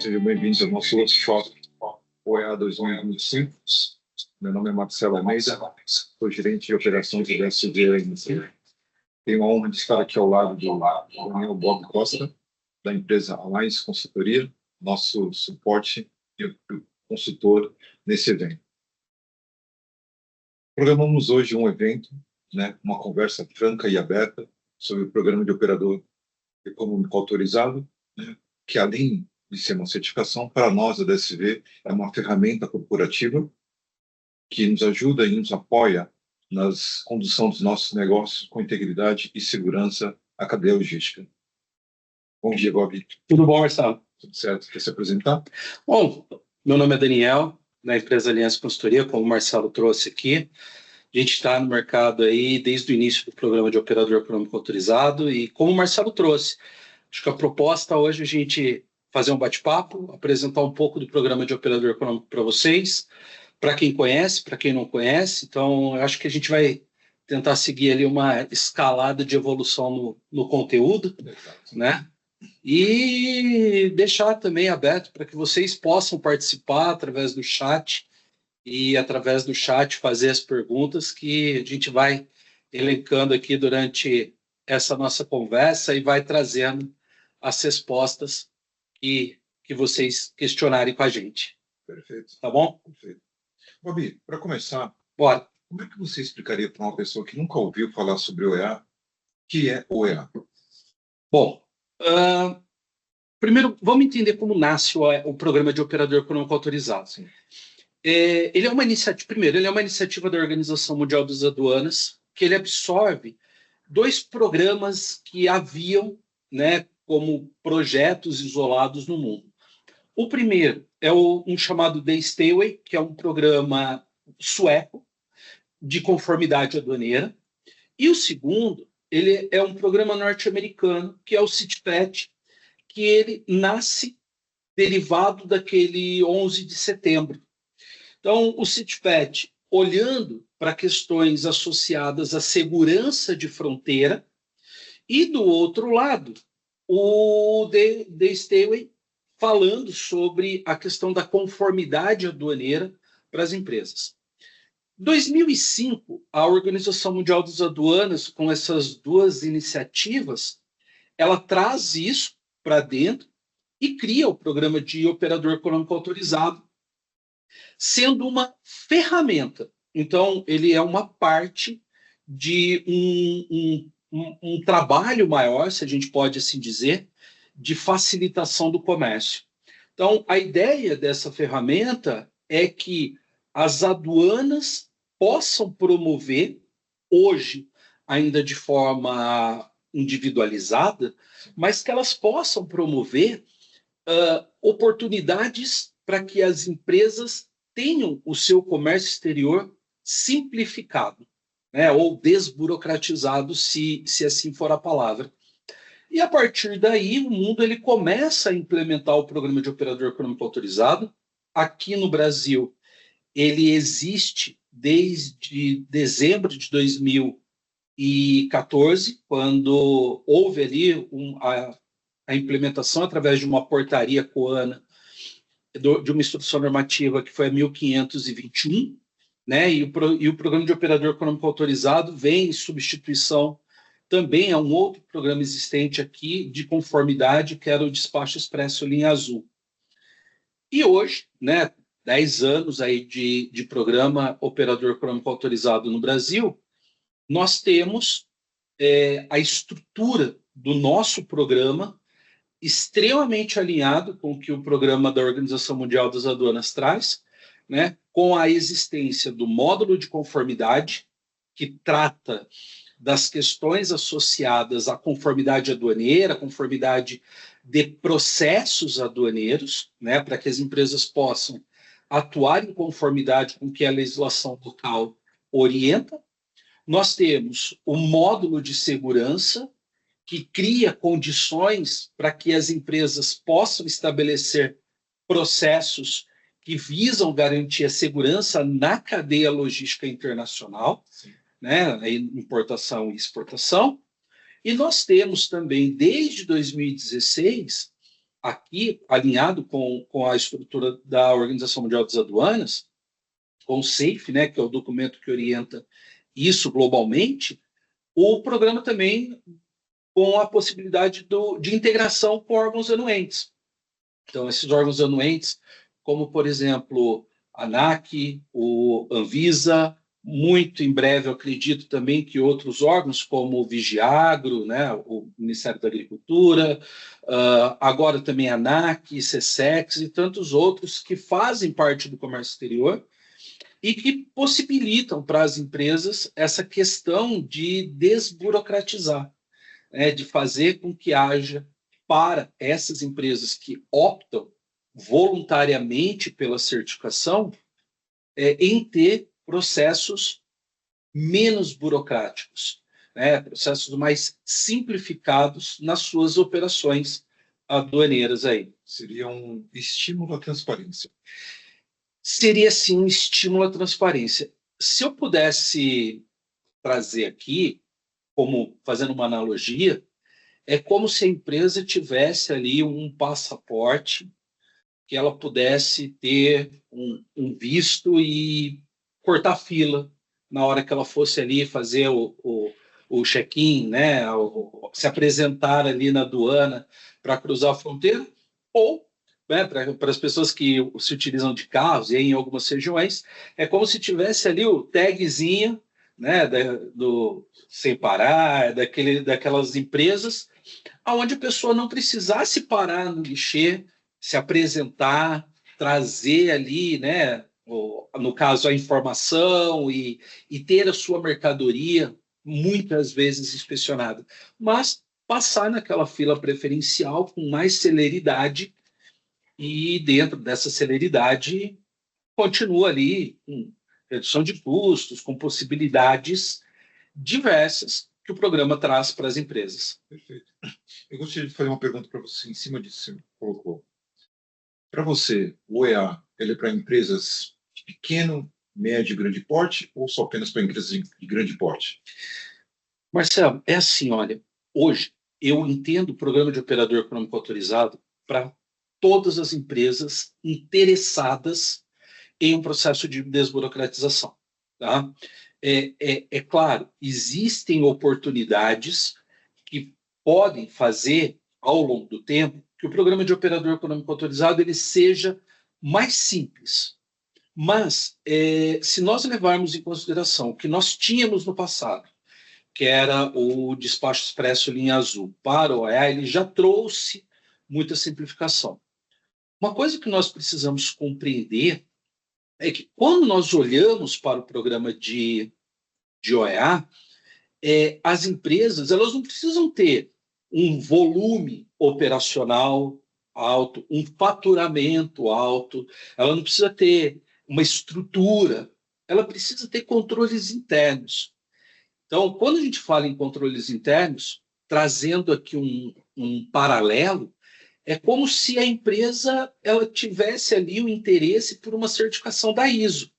sejam bem-vindos ao nosso workshop OEA 2025. Meu nome é Marcelo Almeida, sou gerente de operações do DSV. Tenho a honra de estar aqui ao lado do Daniel Bob Costa, da empresa Alliance Consultoria, nosso suporte e consultor nesse evento. Programamos hoje um evento, uma conversa franca e aberta sobre o programa de operador econômico autorizado, que além de ser uma certificação, para nós, a DSV, é uma ferramenta corporativa que nos ajuda e nos apoia na condução dos nossos negócios com integridade e segurança à cadeia logística. Bom dia, Bob. Tudo bom, Marcelo? Tudo certo. Quer se apresentar? Bom, meu nome é Daniel, da empresa Alliance Consultoria, como o Marcelo trouxe aqui. A gente está no mercado aí desde o início do programa de operador econômico autorizado e, como o Marcelo trouxe, acho que a proposta hoje é a gente fazer um bate-papo, apresentar um pouco do programa de operador econômico para vocês, para quem conhece, para quem não conhece. Então, eu acho que a gente vai tentar seguir ali uma escalada de evolução no conteúdo, né? E deixar também aberto para que vocês possam participar através do chat e, através do chat, fazer as perguntas que a gente vai elencando aqui durante essa nossa conversa e vai trazendo as respostas que vocês questionarem com a gente. Perfeito. Tá bom? Perfeito. Bob, para começar, Bora. como é que você explicaria para uma pessoa que nunca ouviu falar sobre OEA, o que é OEA? Bom, primeiro vamos entender como nasce o Programa de Operador Econômico Autorizado. Sim. Ele é uma iniciativa, primeiro, ele é uma iniciativa da Organização Mundial das Aduanas, que ele absorve dois programas que haviam, como projetos isolados no mundo. O primeiro é um chamado The Stayaway, que é um programa sueco de conformidade aduaneira, e o segundo, ele é um programa norte-americano, que é o CITPAT, que ele nasce derivado daquele 11 de setembro. Então, o CITPAT, olhando para questões associadas à segurança de fronteira, e do outro lado, o The Stayaway, falando sobre a questão da conformidade aduaneira para as empresas. Em 2005, a Organização Mundial das Aduanas, com essas duas iniciativas, ela traz isso para dentro e cria o Programa de Operador Econômico Autorizado, sendo uma ferramenta. Então, ele é uma parte de um trabalho maior, se a gente pode assim dizer, de facilitação do comércio. Então, a ideia dessa ferramenta é que as aduanas possam promover, hoje ainda de forma individualizada, mas que elas possam promover oportunidades para que as empresas tenham o seu comércio exterior simplificado, ou desburocratizado, se assim for a palavra. E a partir daí, o mundo ele começa a implementar o Programa de Operador Econômico Autorizado. Aqui no Brasil, ele existe desde dezembro de 2014, quando houve ali a implementação através de uma portaria COANA, de uma instrução normativa que foi a 1521, e o Programa de Operador Econômico Autorizado vem em substituição também a um outro programa existente aqui de conformidade, que era o Despacho Expresso Linha Azul. E hoje, 10 anos aí de Programa Operador Econômico Autorizado no Brasil, nós temos a estrutura do nosso programa extremamente alinhado com o que o programa da Organização Mundial das Aduanas traz, com a existência do módulo de conformidade, que trata das questões associadas à conformidade aduaneira, conformidade de processos aduaneiros, para que as empresas possam atuar em conformidade com o que a legislação local orienta. Nós temos o módulo de segurança, que cria condições para que as empresas possam estabelecer processos que visam garantir a segurança na cadeia logística internacional, importação e exportação. E nós temos também, desde 2016, aqui, alinhado com a estrutura da Organização Mundial das Aduanas, com o SAFE, né, que é o documento que orienta isso globalmente, o programa também com a possibilidade de integração com órgãos anuentes. Então, esses órgãos anuentes, como, por exemplo, a ANAC, o Anvisa, muito em breve, eu acredito também que outros órgãos, como o Vigiagro, né, o Ministério da Agricultura, agora também a ANAC, SESEX e tantos outros que fazem parte do comércio exterior e que possibilitam para as empresas essa questão de desburocratizar, né, de fazer com que haja para essas empresas que optam voluntariamente pela certificação, em ter processos menos burocráticos, né, processos mais simplificados nas suas operações aduaneiras aí. Seria um estímulo à transparência. Seria, sim, um estímulo à transparência. Se eu pudesse trazer aqui, como fazendo uma analogia, é como se a empresa tivesse ali um passaporte que ela pudesse ter um visto e cortar fila na hora que ela fosse ali fazer o check-in, né, se apresentar ali na aduana para cruzar a fronteira, ou, né, para as pessoas que se utilizam de carros, e em algumas regiões, é como se tivesse ali o tagzinho, né, do sem parar, daquelas empresas, onde a pessoa não precisasse parar no guichê, se apresentar, trazer ali, né, no caso, a informação e ter a sua mercadoria muitas vezes inspecionada, mas passar naquela fila preferencial com mais celeridade e dentro dessa celeridade continua ali com redução de custos, com possibilidades diversas que o programa traz para as empresas. Perfeito. Eu gostaria de fazer uma pergunta para você em cima disso que você colocou. Para você, o OEA, ele é para empresas de pequeno, médio e grande porte ou só apenas para empresas de grande porte? Marcelo, é assim, olha, hoje eu entendo o programa de operador econômico autorizado para todas as empresas interessadas em um processo de desburocratização. Tá? É claro, existem oportunidades que podem fazer, ao longo do tempo, que o programa de operador econômico autorizado ele seja mais simples. Mas, se nós levarmos em consideração o que nós tínhamos no passado, que era o despacho expresso linha azul, para o OEA, ele já trouxe muita simplificação. Uma coisa que nós precisamos compreender é que quando nós olhamos para o programa de OEA, as empresas elas não precisam ter um volume operacional alto, um faturamento alto, ela não precisa ter uma estrutura, ela precisa ter controles internos. Então, quando a gente fala em controles internos, trazendo aqui um paralelo, é como se a empresa ela tivesse ali o interesse por uma certificação da ISO.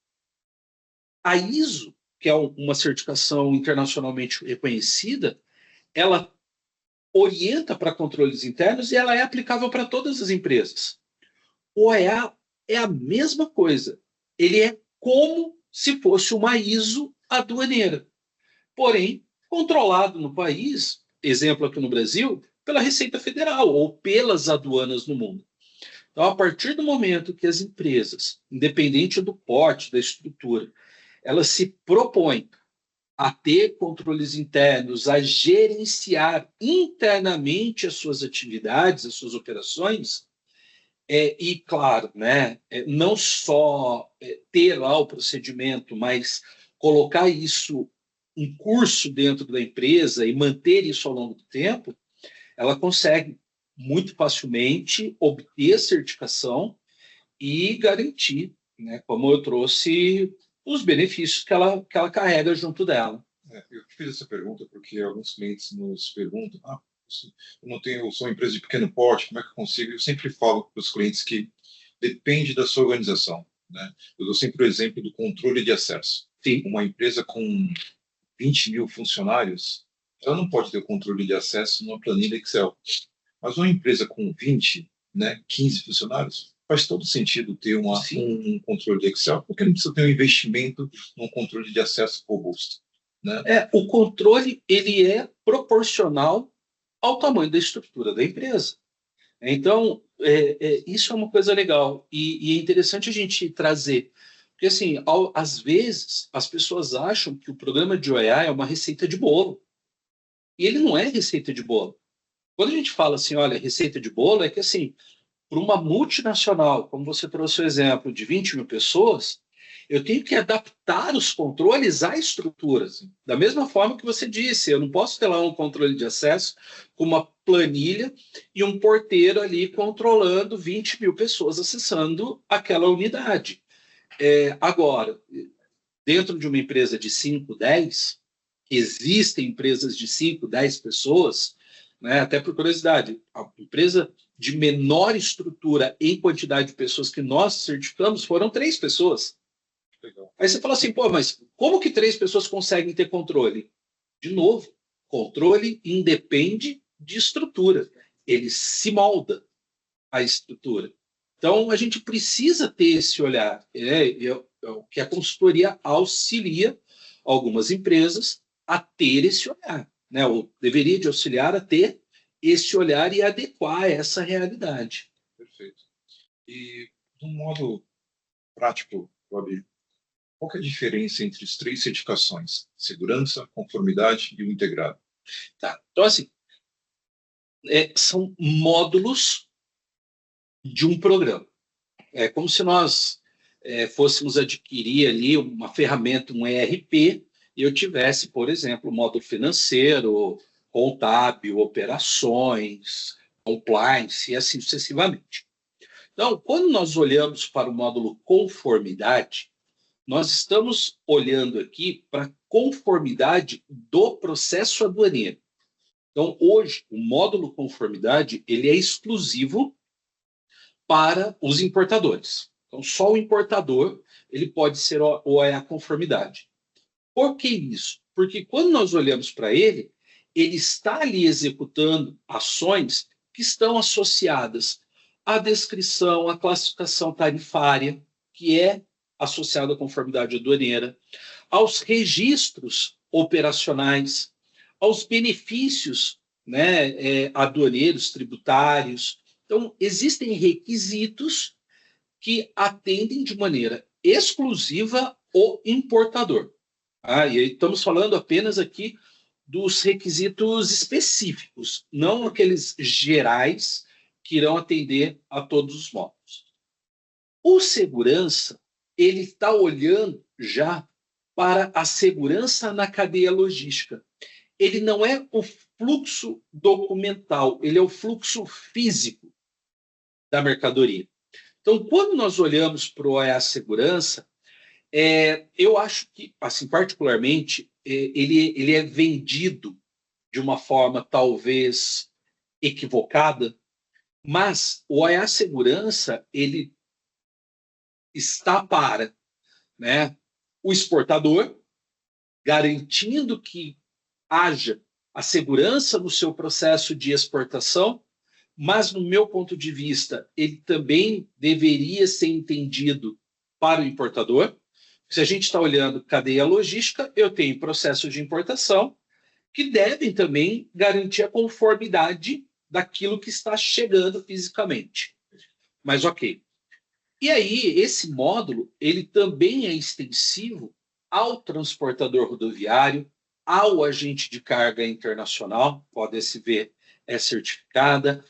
A ISO, que é uma certificação internacionalmente reconhecida, ela orienta para controles internos e ela é aplicável para todas as empresas. O OEA é a mesma coisa. Ele é como se fosse uma ISO aduaneira, porém controlado no país, exemplo aqui no Brasil, pela Receita Federal ou pelas aduanas no mundo. Então, a partir do momento que as empresas, independente do porte, da estrutura, elas se propõem a ter controles internos, a gerenciar internamente as suas atividades, as suas operações, e, claro, né, não só ter lá o procedimento, mas colocar isso em curso dentro da empresa e manter isso ao longo do tempo, ela consegue muito facilmente obter a certificação e garantir, né, como eu trouxe, os benefícios que ela carrega junto dela. Eu fiz essa pergunta porque alguns clientes nos perguntam: eu sou uma empresa de pequeno porte, como é que eu consigo? Eu sempre falo para os clientes que depende da sua organização. Né? Eu dou sempre o exemplo do controle de acesso. Sim. Uma empresa com 20 mil funcionários, ela não pode ter o controle de acesso numa planilha Excel. Mas uma empresa com 20, né, 15 funcionários, faz todo sentido ter Sim. um controle de Excel, porque não precisa ter um investimento num controle de acesso robusto, né? O controle ele é proporcional ao tamanho da estrutura da empresa. Então, isso é uma coisa legal e é interessante a gente trazer, porque assim, às vezes as pessoas acham que o programa de OEA é uma receita de bolo e ele não é receita de bolo. Quando a gente fala assim, olha, receita de bolo é que assim, para uma multinacional, como você trouxe o exemplo de 20 mil pessoas, eu tenho que adaptar os controles à estrutura. Da mesma forma que você disse, eu não posso ter lá um controle de acesso com uma planilha e um porteiro ali controlando 20 mil pessoas acessando aquela unidade. Agora, dentro de uma empresa de 5, 10, existem empresas de 5, 10 pessoas, né? Até por curiosidade, a empresa de menor estrutura em quantidade de pessoas que nós certificamos foram 3 pessoas. Legal. Aí você fala assim, pô, mas como que 3 pessoas conseguem ter controle? De novo, controle independe de estrutura. Ele se molda a estrutura. Então, a gente precisa ter esse olhar. É o que a consultoria auxilia algumas empresas a ter esse olhar, né? Ou deveria de auxiliar a ter esse olhar e adequar essa realidade. Perfeito. E, de um modo prático, Bob, qual que é a diferença entre as 3 certificações? Segurança, conformidade e o integrado? Tá? Então, assim, são módulos de um programa. É como se nós fôssemos adquirir ali uma ferramenta, um ERP, e eu tivesse, por exemplo, módulo financeiro, contábil, operações, compliance e assim sucessivamente. Então, quando nós olhamos para o módulo conformidade, nós estamos olhando aqui para a conformidade do processo aduaneiro. Então, hoje, o módulo conformidade ele é exclusivo para os importadores. Então, só o importador ele pode ser a conformidade. Por que isso? Porque quando nós olhamos para ele, ele está ali executando ações que estão associadas à descrição, à classificação tarifária, que é associada à conformidade aduaneira, aos registros operacionais, aos benefícios, né, aduaneiros, tributários. Então, existem requisitos que atendem de maneira exclusiva o importador. E aí estamos falando apenas aqui dos requisitos específicos, não aqueles gerais que irão atender a todos os módulos. O segurança, ele está olhando já para a segurança na cadeia logística. Ele não é o fluxo documental, ele é o fluxo físico da mercadoria. Então, quando nós olhamos para o OEA Segurança, eu acho que, assim, particularmente, ele é vendido de uma forma talvez equivocada, mas o OEA Segurança ele está para, né, o exportador, garantindo que haja a segurança no seu processo de exportação, mas, no meu ponto de vista, ele também deveria ser entendido para o importador. Se a gente está olhando cadeia logística, eu tenho processo de importação que devem também garantir a conformidade daquilo que está chegando fisicamente. Mas ok. E aí, esse módulo, ele também é extensivo ao transportador rodoviário, ao agente de carga internacional, o ODSV é certificada,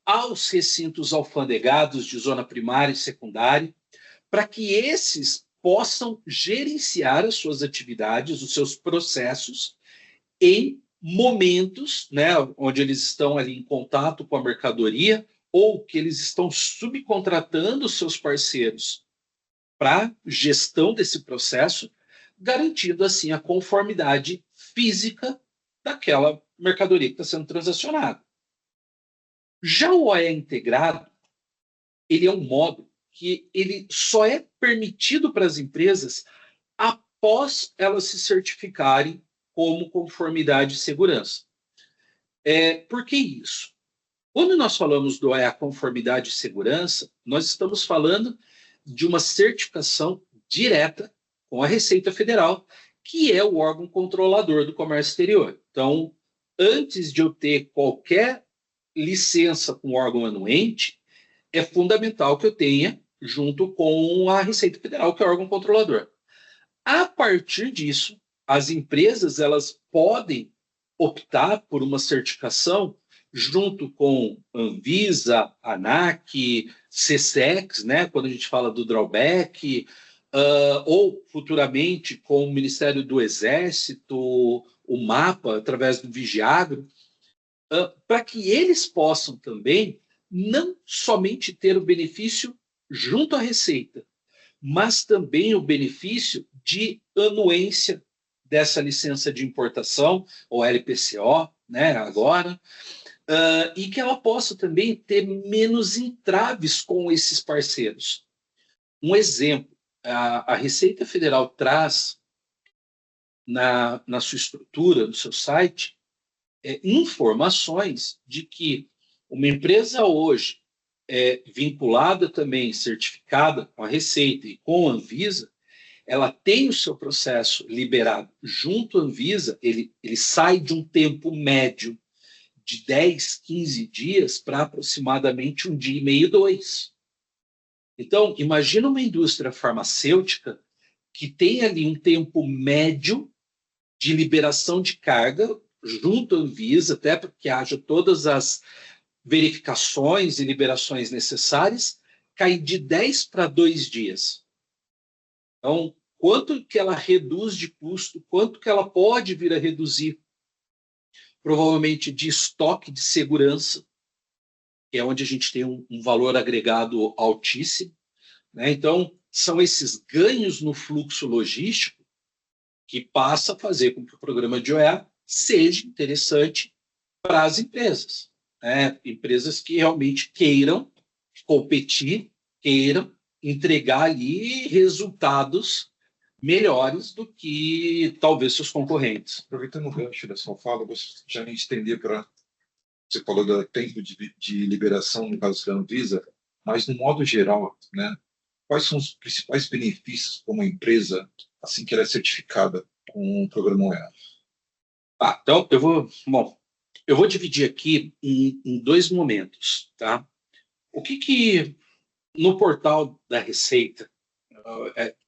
aos recintos alfandegados de zona primária e secundária, para que esses possam gerenciar as suas atividades, os seus processos, em momentos, né, onde eles estão ali em contato com a mercadoria ou que eles estão subcontratando os seus parceiros para gestão desse processo, garantindo assim a conformidade física daquela mercadoria que está sendo transacionada. Já o OE integrado, ele é um módulo que ele só é permitido para as empresas após elas se certificarem como conformidade e segurança. Por que isso? Quando nós falamos do OEA conformidade e segurança, nós estamos falando de uma certificação direta com a Receita Federal, que é o órgão controlador do comércio exterior. Então, antes de eu ter qualquer licença com o órgão anuente, é fundamental que eu tenha junto com a Receita Federal, que é o órgão controlador. A partir disso, as empresas elas podem optar por uma certificação junto com Anvisa, ANAC, CSEX, né, quando a gente fala do drawback, ou futuramente com o Ministério do Exército, o MAPA, através do Vigiagro, para que eles possam também não somente ter o benefício junto à Receita, mas também o benefício de anuência dessa licença de importação, ou LPCO, né, agora, e que ela possa também ter menos entraves com esses parceiros. Um exemplo, a Receita Federal traz na sua estrutura, no seu site, informações de que uma empresa hoje vinculada também, certificada com a Receita e com a Anvisa, ela tem o seu processo liberado junto à Anvisa, ele sai de um tempo médio de 10, 15 dias para aproximadamente 1 dia e meio, 2. Então, imagina uma indústria farmacêutica que tem ali um tempo médio de liberação de carga junto à Anvisa, até para que haja todas as verificações e liberações necessárias, cai de 10 para 2 dias. Então, quanto que ela reduz de custo, quanto que ela pode vir a reduzir, provavelmente de estoque de segurança, que é onde a gente tem um valor agregado altíssimo, né? Então, são esses ganhos no fluxo logístico que passa a fazer com que o programa de OEA seja interessante para as empresas, né? Empresas que realmente queiram competir, queiram entregar ali resultados melhores do que talvez seus concorrentes. Aproveitando o gancho da sua fala, você já me estender para... Você falou do tempo de liberação, no caso da Anvisa, mas, no modo geral, né, quais são os principais benefícios para uma empresa assim que ela é certificada com o programa OEA? Então, eu vou dividir aqui em 2 momentos. Tá? O que no portal da Receita,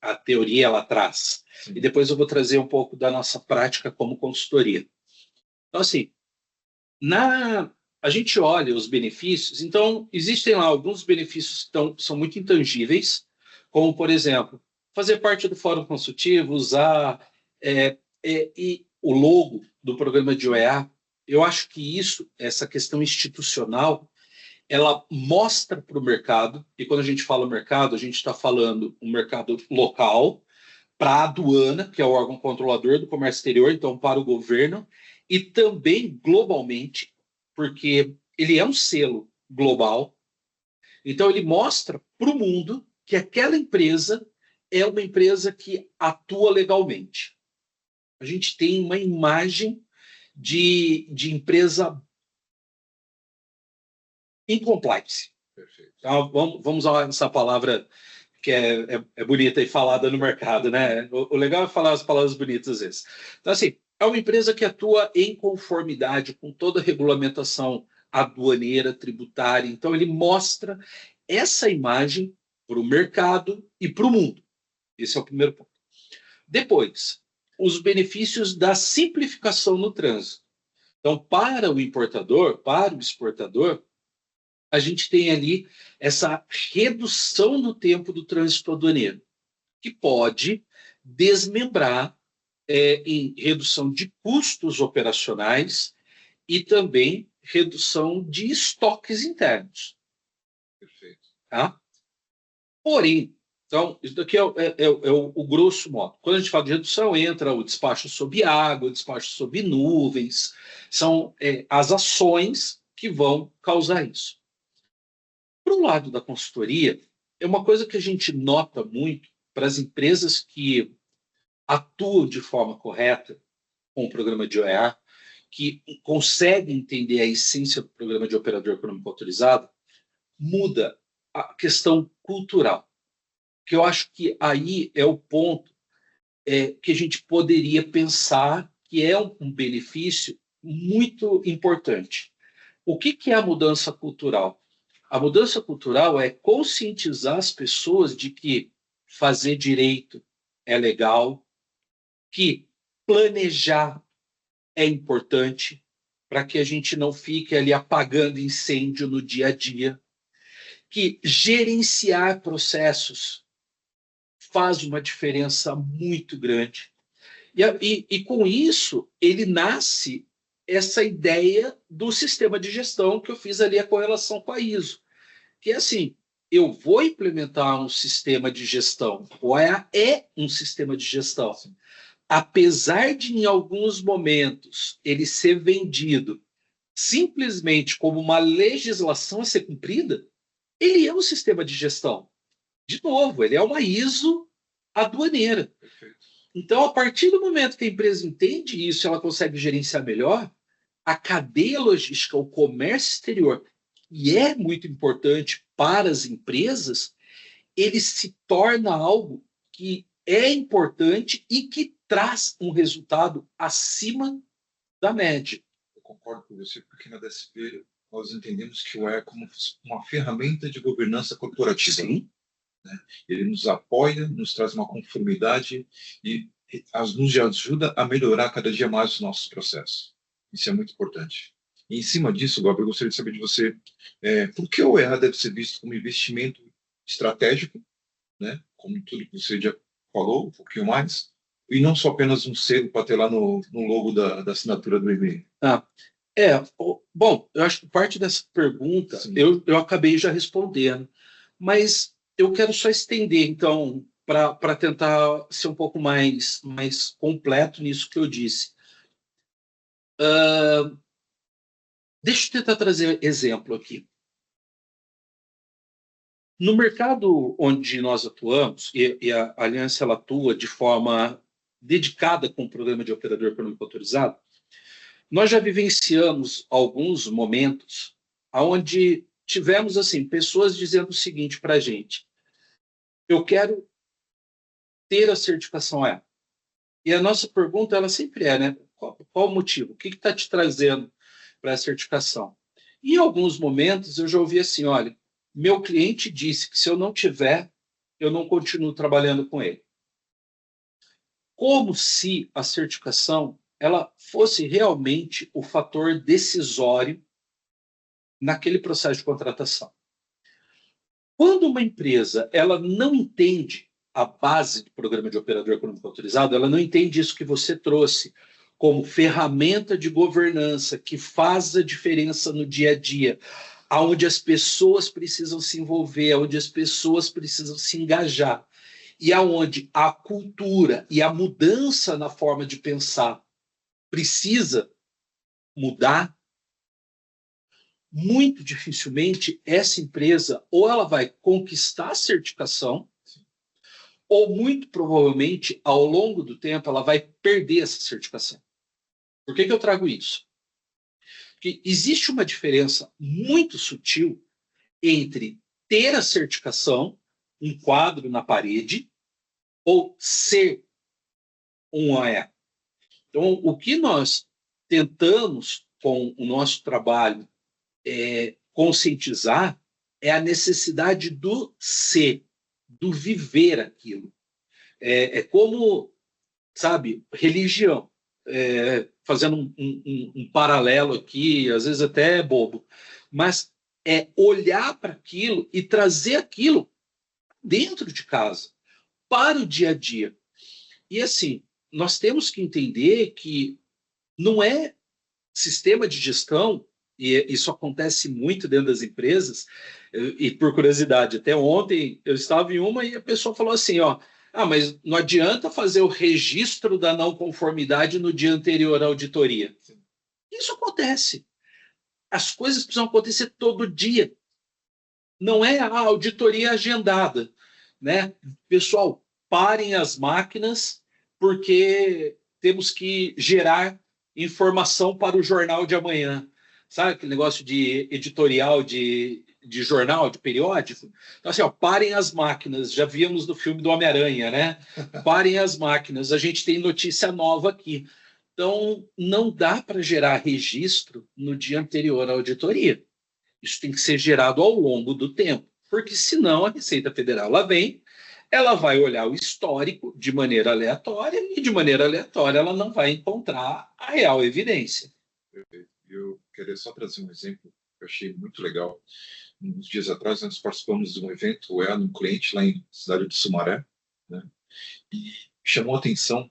a teoria ela traz? Sim. E depois eu vou trazer um pouco da nossa prática como consultoria. Então, assim, a gente olha os benefícios, então existem lá alguns benefícios que são muito intangíveis, como, por exemplo, fazer parte do fórum consultivo, usar e o logo do programa de OEA. Eu acho que essa questão institucional, ela mostra para o mercado, e quando a gente fala mercado, a gente está falando um mercado local, para a aduana, que é o órgão controlador do comércio exterior, então para o governo, e também globalmente, porque ele é um selo global, então ele mostra para o mundo que aquela empresa é uma empresa que atua legalmente. A gente tem uma imagem de empresa em compliance. Perfeito. Então, vamos usar essa palavra que é bonita e falada no mercado, né? O legal é falar as palavras bonitas às vezes. Então, assim, é uma empresa que atua em conformidade com toda a regulamentação aduaneira, tributária. Então, ele mostra essa imagem para o mercado e para o mundo. Esse é o primeiro ponto. Depois, os benefícios da simplificação no trânsito. Então, para o importador, para o exportador, a gente tem ali essa redução no tempo do trânsito aduaneiro, que pode desmembrar em redução de custos operacionais e também redução de estoques internos. Perfeito. Tá? Porém, então, isso daqui é o grosso modo. Quando a gente fala de redução, entra o despacho sob água, o despacho sob nuvens, são as ações que vão causar isso. Para o lado da consultoria, é uma coisa que a gente nota muito para as empresas que atuam de forma correta com o programa de OEA, que consegue entender a essência do programa de operador econômico autorizado, muda a questão cultural, que eu acho que aí é o ponto que a gente poderia pensar que é um benefício muito importante. O que é a mudança cultural? A mudança cultural é conscientizar as pessoas de que fazer direito é legal, que planejar é importante para que a gente não fique ali apagando incêndio no dia a dia, que gerenciar processos faz uma diferença muito grande. E com isso, ele nasce essa ideia do sistema de gestão que eu fiz ali a correlação com a ISO, que é assim, eu vou implementar um sistema de gestão, o OEA é um sistema de gestão, apesar de em alguns momentos ele ser vendido simplesmente como uma legislação a ser cumprida, ele é um sistema de gestão. De novo, ele é uma ISO aduaneira. Então, a partir do momento que a empresa entende isso, ela consegue gerenciar melhor, a cadeia logística, o comércio exterior, e é muito importante para as empresas, ele se torna algo que é importante e que traz um resultado acima da média. Eu concordo com você, porque na DSP nós entendemos que o E é como uma ferramenta de governança corporativa. Sim. Né? Ele nos apoia, nos traz uma conformidade e nos ajuda a melhorar cada dia mais os nossos processos. Isso é muito importante. E em cima disso, Bob, eu gostaria de saber de você por que o EA deve ser visto como investimento estratégico, né? Como tudo que você já falou, um pouquinho mais, e não só apenas um selo para ter lá no logo da assinatura do e-mail. Bom, eu acho que parte dessa pergunta eu acabei já respondendo, mas eu quero só estender, então, para tentar ser um pouco mais completo nisso que eu disse. Deixa eu tentar trazer exemplo aqui. No mercado onde nós atuamos, e a Aliança ela atua de forma dedicada com o programa de operador econômico autorizado, nós já vivenciamos alguns momentos onde tivemos assim pessoas dizendo o seguinte para a gente: eu quero ter a certificação E. E a nossa pergunta ela sempre é, né? Qual o motivo? O que está te trazendo para a certificação? E em alguns momentos eu já ouvi assim: olha, meu cliente disse que se eu não tiver, eu não continuo trabalhando com ele. Como se a certificação ela fosse realmente o fator decisório naquele processo de contratação. Quando uma empresa ela não entende a base do programa de operador econômico autorizado, ela não entende isso que você trouxe como ferramenta de governança que faz a diferença no dia a dia, onde as pessoas precisam se envolver, onde as pessoas precisam se engajar, e aonde a cultura e a mudança na forma de pensar precisa mudar, muito dificilmente essa empresa ou ela vai conquistar a certificação, ou muito provavelmente, ao longo do tempo, ela vai perder essa certificação. Por que eu trago isso? Porque existe uma diferença muito sutil entre ter a certificação, um quadro na parede, ou ser um OE. Então, o que nós tentamos com o nosso trabalho conscientizar é a necessidade do ser, do viver aquilo. É como, sabe, religião. Fazendo um paralelo aqui, às vezes até é bobo, mas é olhar para aquilo e trazer aquilo dentro de casa, para o dia a dia. E assim, nós temos que entender que não é sistema de gestão, e isso acontece muito dentro das empresas, e por curiosidade, até ontem eu estava em uma e a pessoa falou assim, mas não adianta fazer o registro da não conformidade no dia anterior à auditoria. Isso acontece. As coisas precisam acontecer todo dia. Não é a auditoria agendada, né? Pessoal, parem as máquinas porque temos que gerar informação para o jornal de amanhã. Sabe aquele negócio de editorial de jornal, de periódico? Então, assim, ó, parem as máquinas. Já víamos no filme do Homem-Aranha, né? Parem as máquinas. A gente tem notícia nova aqui. Então, não dá para gerar registro no dia anterior à auditoria. Isso tem que ser gerado ao longo do tempo, porque senão a Receita Federal ela vai olhar o histórico de maneira aleatória e de maneira aleatória ela não vai encontrar a real evidência. Eu queria só trazer um exemplo que eu achei muito legal. Uns dias atrás, nós participamos de um evento, o EA, num cliente lá em cidade de Sumaré, né? E chamou a atenção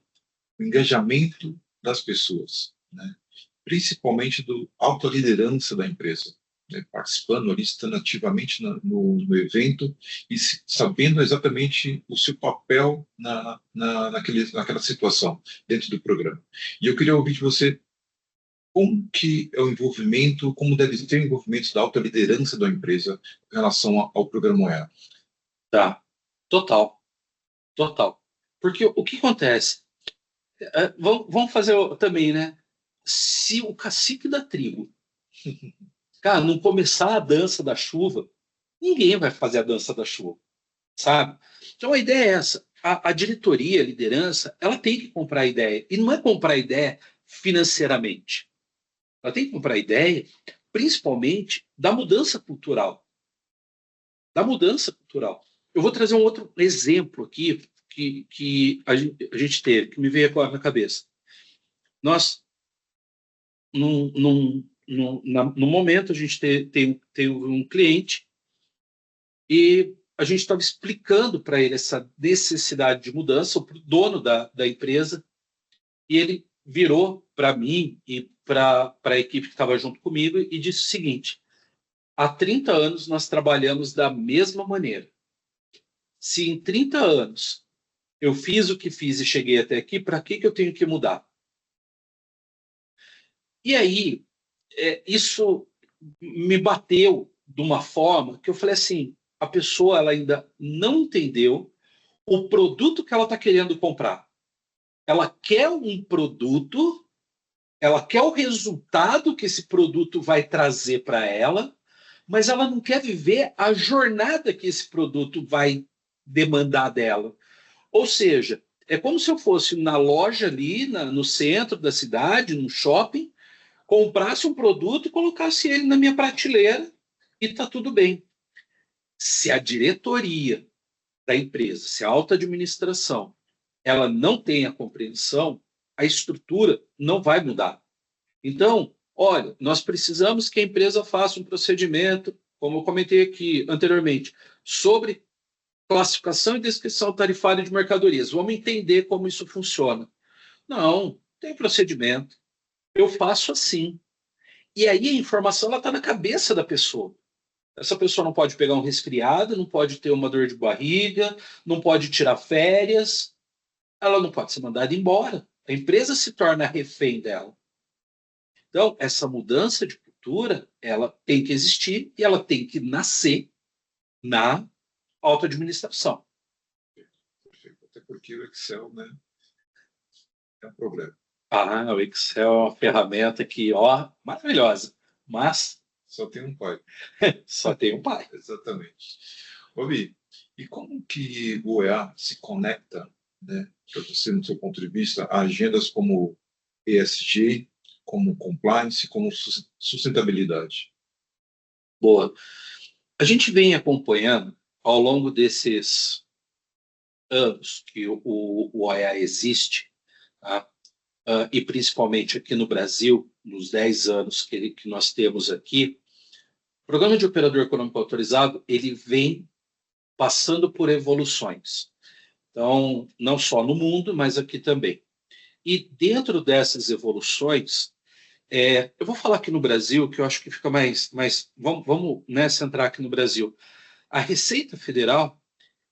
o engajamento das pessoas, né? Principalmente do alta liderança da empresa, né? Participando ali, estando ativamente no evento e sabendo exatamente o seu papel naquela situação, dentro do programa. E eu queria ouvir de você como que é o envolvimento, como deve ser o envolvimento da alta liderança da empresa em relação ao programa EA. Tá, total, total. Porque o que acontece? Vamos fazer também, né? Se o cacique da tribo, cara, não começar a dança da chuva, ninguém vai fazer a dança da chuva, sabe? Então a ideia é essa. A diretoria, a liderança, ela tem que comprar a ideia. E não é comprar a ideia financeiramente. Ela tem que comprar a ideia, principalmente, da mudança cultural. Da mudança cultural. Eu vou trazer um outro exemplo aqui que a gente teve, que me veio agora na cabeça. Nós, no momento, a gente tem um cliente e a gente estava explicando para ele essa necessidade de mudança, o dono da empresa, e ele virou para mim e para a equipe que estava junto comigo e disse o seguinte: há 30 anos nós trabalhamos da mesma maneira. Se em 30 anos eu fiz o que fiz e cheguei até aqui, para que eu tenho que mudar? E aí, isso me bateu de uma forma que eu falei assim, a pessoa ela ainda não entendeu o produto que ela está querendo comprar. Ela quer um produto, ela quer o resultado que esse produto vai trazer para ela, mas ela não quer viver a jornada que esse produto vai demandar dela. Ou seja, é como se eu fosse na loja ali, no centro da cidade, num shopping, comprasse um produto e colocasse ele na minha prateleira e está tudo bem. Se a diretoria da empresa, se a alta administração, ela não tem a compreensão, a estrutura não vai mudar. Então, olha, nós precisamos que a empresa faça um procedimento, como eu comentei aqui anteriormente, sobre classificação e descrição tarifária de mercadorias. Vamos entender como isso funciona. Não, tem procedimento. Eu faço assim. E aí a informação está na cabeça da pessoa. Essa pessoa não pode pegar um resfriado, não pode ter uma dor de barriga, não pode tirar férias, ela não pode ser mandada embora. A empresa se torna refém dela. Então, essa mudança de cultura, ela tem que existir e ela tem que nascer na auto-administração. Até porque o Excel, né, é um problema. Ah, o Excel é uma ferramenta que, ó, maravilhosa, mas só tem um pai. Só tem um pai. Exatamente. Obi, e como que o EA se conecta, né, para você, no seu ponto de vista, a agendas como ESG, como compliance, como sustentabilidade? Boa. A gente vem acompanhando ao longo desses anos que o OEA existe, tá? E principalmente aqui no Brasil, nos 10 anos que nós temos aqui, o Programa de Operador Econômico Autorizado, ele vem passando por evoluções. Então, não só no mundo, mas aqui também. E dentro dessas evoluções, eu vou falar aqui no Brasil, que eu acho que fica mais vamos né, centrar aqui no Brasil. A Receita Federal,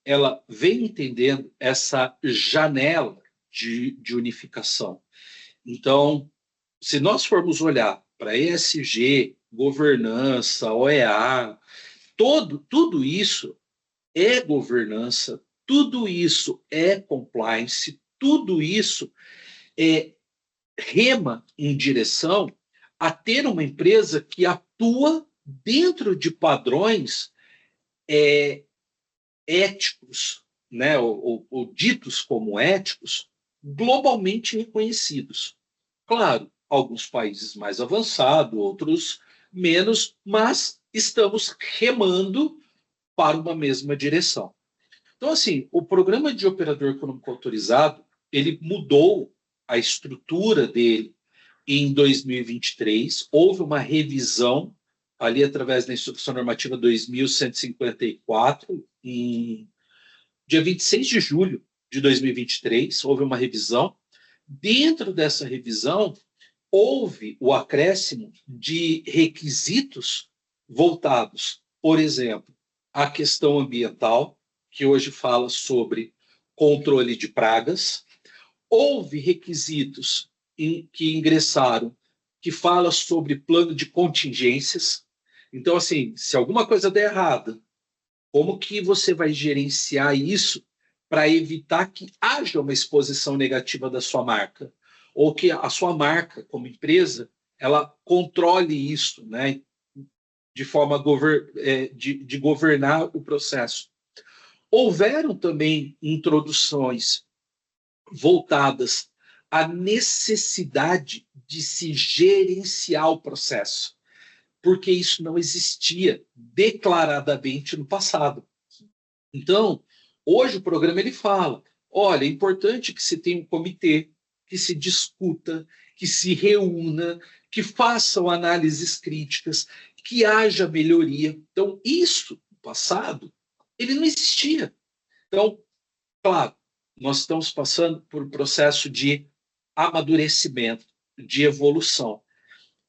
ela vem entendendo essa janela de unificação. Então, se nós formos olhar para ESG, governança, OEA, tudo isso é governança, tudo isso é compliance, tudo isso é rema em direção a ter uma empresa que atua dentro de padrões éticos, né, ou ditos como éticos, globalmente reconhecidos. Claro, alguns países mais avançados, outros menos, mas estamos remando para uma mesma direção. Então, assim, o programa de operador econômico autorizado, ele mudou a estrutura dele em 2023, houve uma revisão ali através da Instrução Normativa 2154, em dia 26 de julho de 2023, houve uma revisão. Dentro dessa revisão, houve o acréscimo de requisitos voltados, por exemplo, à questão ambiental, que hoje fala sobre controle de pragas. Houve requisitos que ingressaram que fala sobre plano de contingências. Então, assim, se alguma coisa der errada, como que você vai gerenciar isso para evitar que haja uma exposição negativa da sua marca? Ou que a sua marca, como empresa, ela controle isso, né, de forma de governar o processo. Houveram também introduções voltadas à necessidade de se gerenciar o processo, porque isso não existia declaradamente no passado. Então, hoje o programa ele fala, olha, é importante que se tenha um comitê, que se discuta, que se reúna, que façam análises críticas, que haja melhoria. Então, isso, no passado, ele não existia. Então, claro, nós estamos passando por um processo de amadurecimento, de evolução.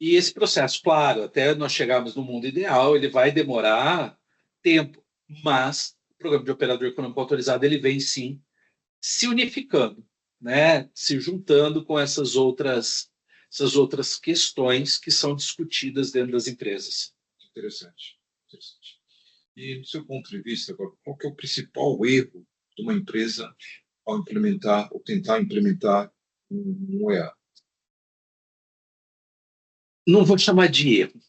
E esse processo, claro, até nós chegarmos no mundo ideal, ele vai demorar tempo, mas o programa de operador econômico autorizado ele vem sim se unificando, né? Se juntando com essas outras questões que são discutidas dentro das empresas. Interessante, interessante. E, do seu ponto de vista, qual que é o principal erro de uma empresa ao implementar ou tentar implementar um OEA? Não vou chamar de erro,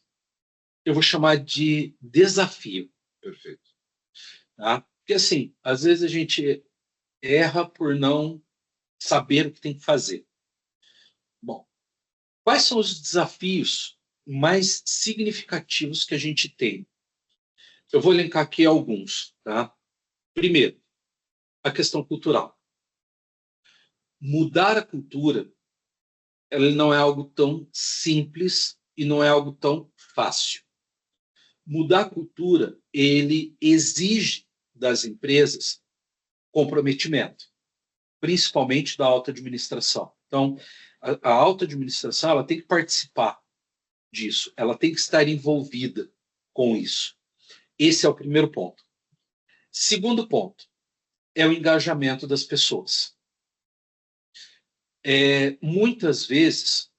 eu vou chamar de desafio. Perfeito. Tá? Porque, assim, às vezes a gente erra por não saber o que tem que fazer. Bom, quais são os desafios mais significativos que a gente tem? Eu vou elencar aqui alguns. Tá? Primeiro, a questão cultural. Mudar a cultura ela não é algo tão simples e não é algo tão fácil. Mudar a cultura, ele exige das empresas comprometimento, principalmente da alta administração. Então, a alta administração ela tem que participar disso, ela tem que estar envolvida com isso. Esse é o primeiro ponto. Segundo ponto é o engajamento das pessoas. Muitas vezes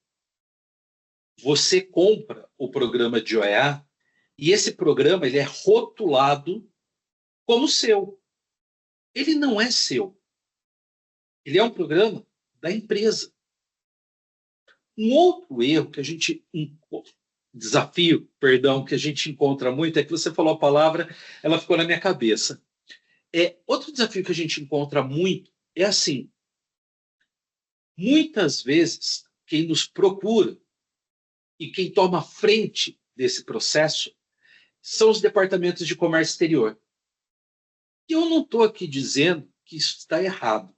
você compra o programa de OEA e esse programa ele é rotulado como seu. Ele não é seu. Ele é um programa da empresa. Um outro erro que a gente que a gente encontra muito é que você falou a palavra, ela ficou na minha cabeça. Outro desafio que a gente encontra muito é assim, muitas vezes quem nos procura e quem toma frente desse processo são os departamentos de comércio exterior. E eu não estou aqui dizendo que isso está errado.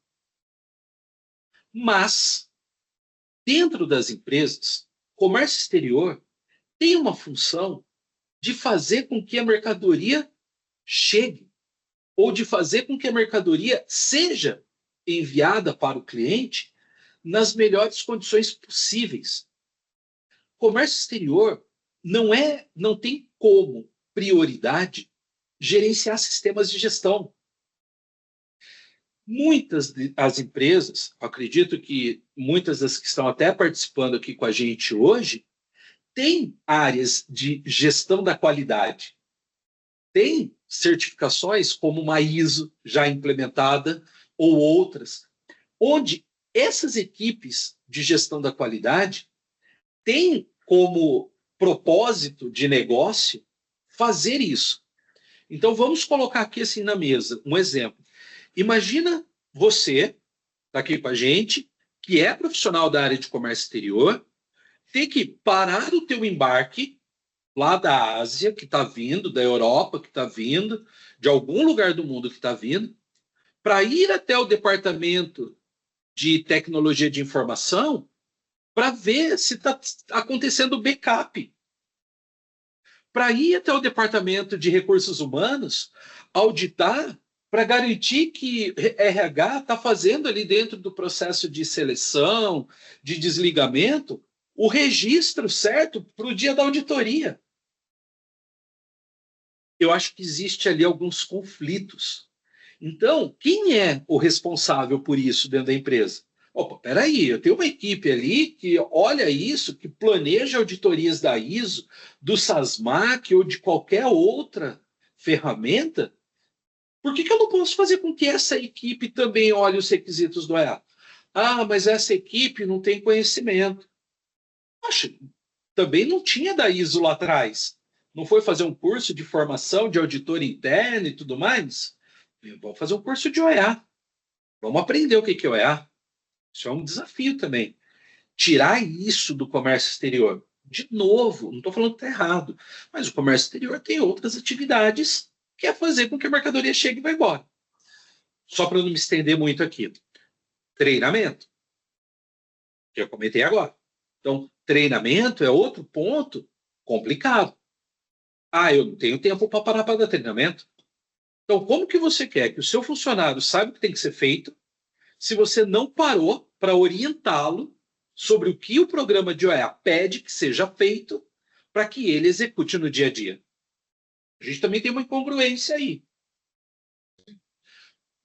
Mas, dentro das empresas, comércio exterior tem uma função de fazer com que a mercadoria chegue, ou de fazer com que a mercadoria seja enviada para o cliente nas melhores condições possíveis. Comércio exterior não tem como prioridade gerenciar sistemas de gestão. Muitas das empresas, acredito que muitas das que estão até participando aqui com a gente hoje, têm áreas de gestão da qualidade. Tem certificações como uma ISO já implementada ou outras, onde essas equipes de gestão da qualidade tem como propósito de negócio fazer isso. Então, vamos colocar aqui assim na mesa um exemplo. Imagina você, está aqui com a gente, que é profissional da área de comércio exterior, ter que parar o teu embarque lá da Ásia, que está vindo, da Europa, que está vindo, de algum lugar do mundo que está vindo, para ir até o departamento de tecnologia de informação para ver se está acontecendo backup. Para ir até o departamento de recursos humanos, auditar, para garantir que RH está fazendo ali dentro do processo de seleção, de desligamento, o registro certo para o dia da auditoria. Eu acho que existe ali alguns conflitos. Então, quem é o responsável por isso dentro da empresa? Opa, peraí, eu tenho uma equipe ali que olha isso, que planeja auditorias da ISO, do SASMAC ou de qualquer outra ferramenta. Por que eu não posso fazer com que essa equipe também olhe os requisitos do EA? Ah, mas essa equipe não tem conhecimento. Poxa, também não tinha da ISO lá atrás. Não foi fazer um curso de formação de auditor interno e tudo mais? Vamos fazer um curso de OEA. Vamos aprender o que é OEA. Isso é um desafio também. Tirar isso do comércio exterior. De novo, não estou falando que está errado, mas o comércio exterior tem outras atividades que é fazer com que a mercadoria chegue e vá embora. Só para não me estender muito aqui. Treinamento, que eu comentei agora. Então, treinamento é outro ponto complicado. Ah, eu não tenho tempo para parar para dar treinamento. Então, como que você quer que o seu funcionário saiba o que tem que ser feito se você não parou para orientá-lo sobre o que o programa de OEA pede que seja feito para que ele execute no dia a dia? A gente também tem uma incongruência aí.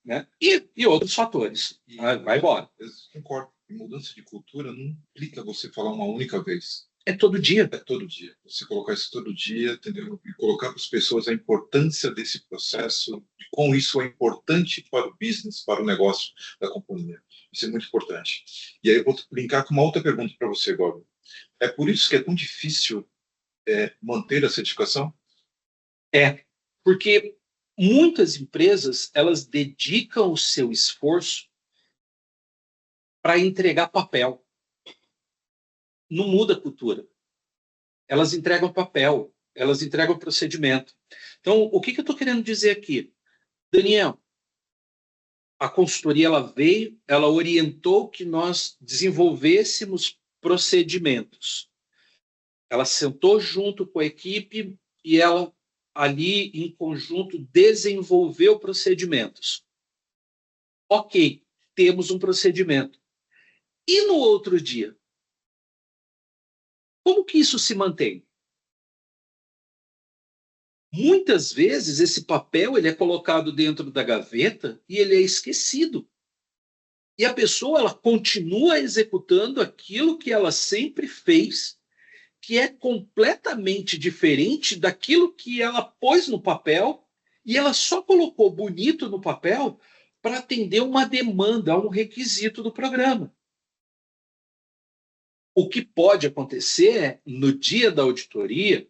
Né? E outros fatores. Vai embora. Eu concordo. Mudança de cultura não implica você falar uma única vez. É todo dia. É todo dia. Você colocar isso todo dia, entendeu? E colocar para as pessoas a importância desse processo, de como isso é importante para o business, para o negócio da companhia. Isso é muito importante. E aí eu vou brincar com uma outra pergunta para você, Gob. É por isso que é tão difícil manter a certificação? É, porque muitas empresas, elas dedicam o seu esforço para entregar papel. Não muda a cultura. Elas entregam papel, elas entregam procedimento. Então, o que eu estou querendo dizer aqui? Daniel, a consultoria ela veio, ela orientou que nós desenvolvêssemos procedimentos. Ela sentou junto com a equipe e ela, ali em conjunto, desenvolveu procedimentos. Ok, temos um procedimento. E no outro dia? Como que isso se mantém? Muitas vezes esse papel ele é colocado dentro da gaveta e ele é esquecido. E a pessoa ela continua executando aquilo que ela sempre fez, que é completamente diferente daquilo que ela pôs no papel e ela só colocou bonito no papel para atender uma demanda, um requisito do programa. O que pode acontecer é, no dia da auditoria,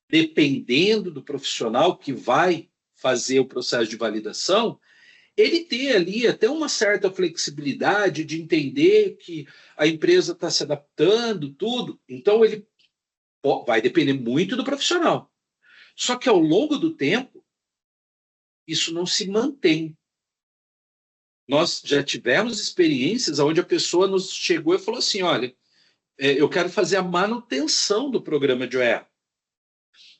dependendo do profissional que vai fazer o processo de validação, ele ter ali até uma certa flexibilidade de entender que a empresa está se adaptando, tudo. Então, ele vai depender muito do profissional. Só que ao longo do tempo, isso não se mantém. Nós já tivemos experiências onde a pessoa nos chegou e falou assim, olha, eu quero fazer a manutenção do programa de OEA.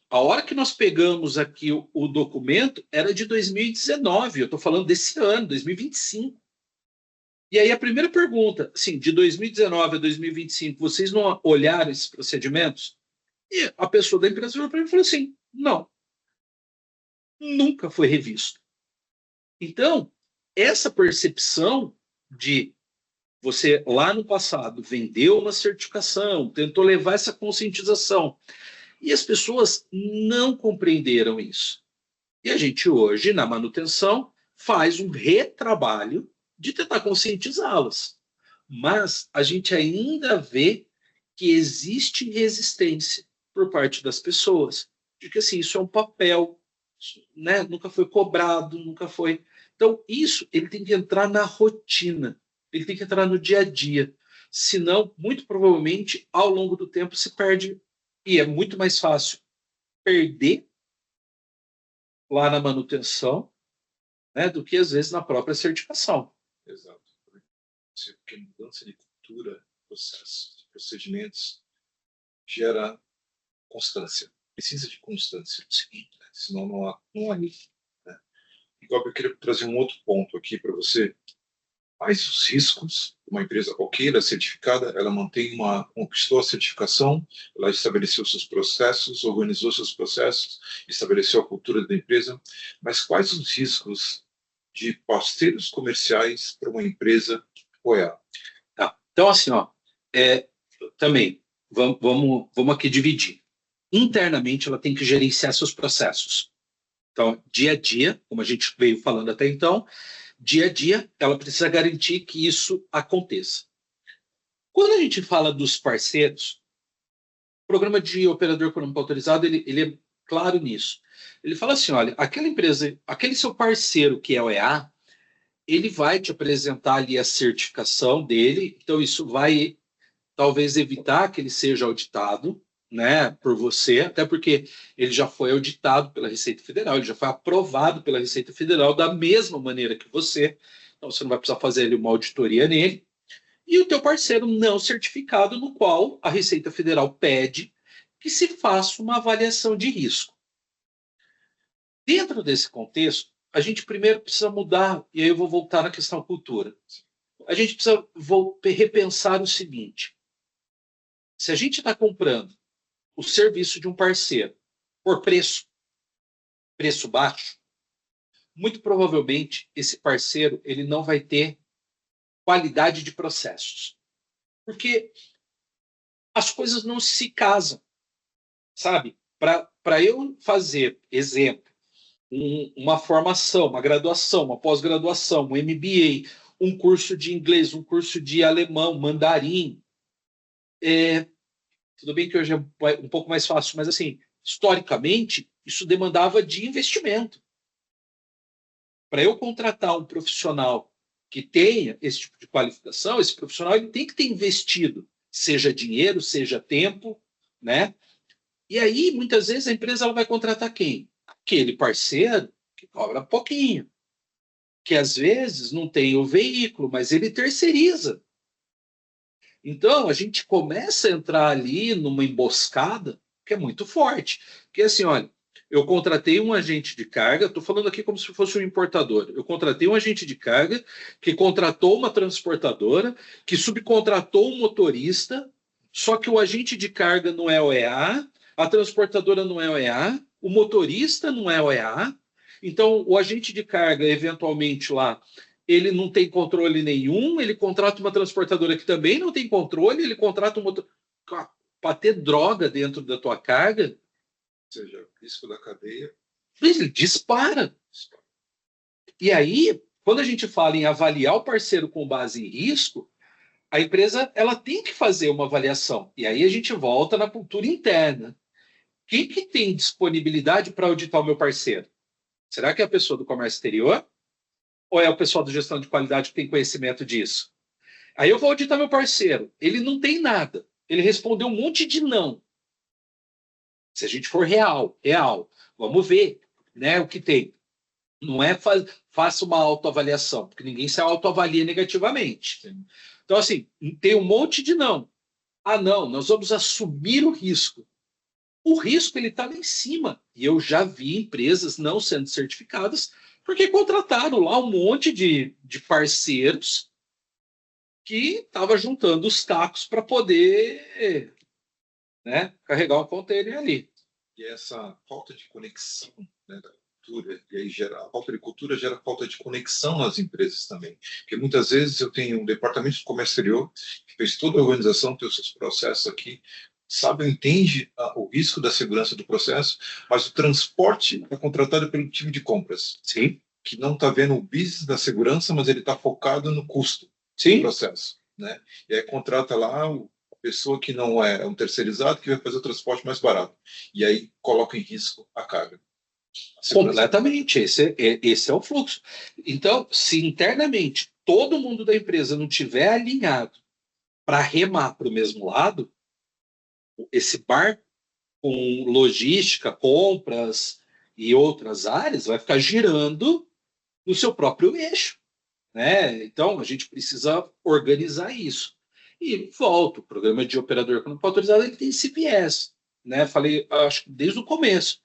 A hora que nós pegamos aqui o documento era de 2019, eu estou falando desse ano, 2025. E aí a primeira pergunta, assim, de 2019 a 2025, vocês não olharam esses procedimentos? E a pessoa da empresa olhou para mim e falou assim, não, nunca foi revisto. Então, essa percepção de você lá no passado vendeu uma certificação, tentou levar essa conscientização, e as pessoas não compreenderam isso. E a gente hoje, na manutenção, faz um retrabalho de tentar conscientizá-las. mas a gente ainda vê que existe resistência por parte das pessoas, de que assim, isso é um papel, né? Nunca foi cobrado, nunca foi. Então, isso ele tem que entrar na rotina, ele tem que entrar no dia a dia. Senão, muito provavelmente, ao longo do tempo, se perde. E é muito mais fácil perder lá na manutenção, né, do que às vezes na própria certificação. Exato. Porque mudança de cultura, processos, procedimentos, gera constância. Precisa de constância, né? Senão não há nível. Né? Igual eu queria trazer um outro ponto aqui para você. Quais os riscos? Uma empresa qualquer certificada, ela conquistou a certificação, ela estabeleceu seus processos, organizou seus processos, estabeleceu a cultura da empresa, mas quais os riscos de parceiros comerciais para uma empresa OEA? Tá. Então, assim, ó, também, vamos aqui dividir. Internamente, ela tem que gerenciar seus processos. Então, dia a dia, como a gente veio falando até então, dia a dia, ela precisa garantir que isso aconteça. Quando a gente fala dos parceiros, o programa de operador econômico autorizado, ele é claro nisso. Ele fala assim, olha, aquela empresa, aquele seu parceiro que é o EA, ele vai te apresentar ali a certificação dele, então isso vai talvez evitar que ele seja auditado, né, por você, até porque ele já foi auditado pela Receita Federal, ele já foi aprovado pela Receita Federal da mesma maneira que você, então você não vai precisar fazer ali uma auditoria nele. E o teu parceiro não certificado, no qual a Receita Federal pede que se faça uma avaliação de risco. Dentro desse contexto, a gente primeiro precisa mudar, e aí eu vou voltar na questão cultura. A gente precisa repensar o seguinte: se a gente está comprando o serviço de um parceiro por preço baixo, muito provavelmente esse parceiro ele não vai ter qualidade de processos. Porque as coisas não se casam, sabe? Para eu fazer, exemplo, uma formação, uma graduação, uma pós-graduação, um MBA, um curso de inglês, um curso de alemão, mandarim, tudo bem que hoje é um pouco mais fácil, mas assim, historicamente, isso demandava de investimento. Para eu contratar um profissional que tenha esse tipo de qualificação, esse profissional ele tem que ter investido, seja dinheiro, seja tempo, né? E aí, muitas vezes, a empresa ela vai contratar quem? Aquele parceiro que cobra pouquinho, que às vezes não tem o veículo, mas ele terceiriza. Então, a gente começa a entrar ali numa emboscada que é muito forte. Porque assim, olha, eu contratei um agente de carga, estou falando aqui como se fosse um importador. Eu contratei um agente de carga que contratou uma transportadora, que subcontratou um motorista, só que o agente de carga não é OEA, a transportadora não é OEA, o motorista não é OEA. Então, o agente de carga, eventualmente lá, ele não tem controle nenhum, ele contrata uma transportadora que também não tem controle, ele contrata um motor... Para ter droga dentro da tua carga, ou seja, risco da cadeia, ele dispara. E aí, quando a gente fala em avaliar o parceiro com base em risco, a empresa ela tem que fazer uma avaliação. E aí a gente volta na cultura interna. Quem que tem disponibilidade para auditar o meu parceiro? Será que é a pessoa do comércio exterior? Ou é o pessoal da gestão de qualidade que tem conhecimento disso? Aí eu vou auditar meu parceiro. Ele não tem nada. Ele respondeu um monte de não. Se a gente for real, vamos ver, né, o que tem. Não é faça uma autoavaliação, porque ninguém se autoavalia negativamente. Sim. Então, assim, tem um monte de não. Ah, não, nós vamos assumir o risco. O risco ele está lá em cima. E eu já vi empresas não sendo certificadas porque contrataram lá um monte de parceiros que estavam juntando os cacos para poder, né, carregar um container ali. E essa falta de conexão, né, da cultura, e aí a falta de cultura gera falta de conexão nas empresas também. Porque muitas vezes eu tenho um departamento de comércio exterior que fez toda a organização, tem os seus processos aqui, sabe, entende o risco da segurança do processo, mas o transporte é contratado pelo time de compras. Sim. Que não está vendo o business da segurança, mas ele está focado no custo Sim. do processo. né? E aí contrata lá a pessoa que não é um terceirizado, que vai fazer o transporte mais barato. E aí coloca em risco a carga. Completamente, esse é o fluxo. Então, se internamente todo mundo da empresa não tiver alinhado para remar para o mesmo lado, esse barco com logística, compras e outras áreas vai ficar girando no seu próprio eixo, né? Então, a gente precisa organizar isso. E volto, o programa de operador econômico autorizado ele tem esse viés, né? Falei, acho que desde o começo.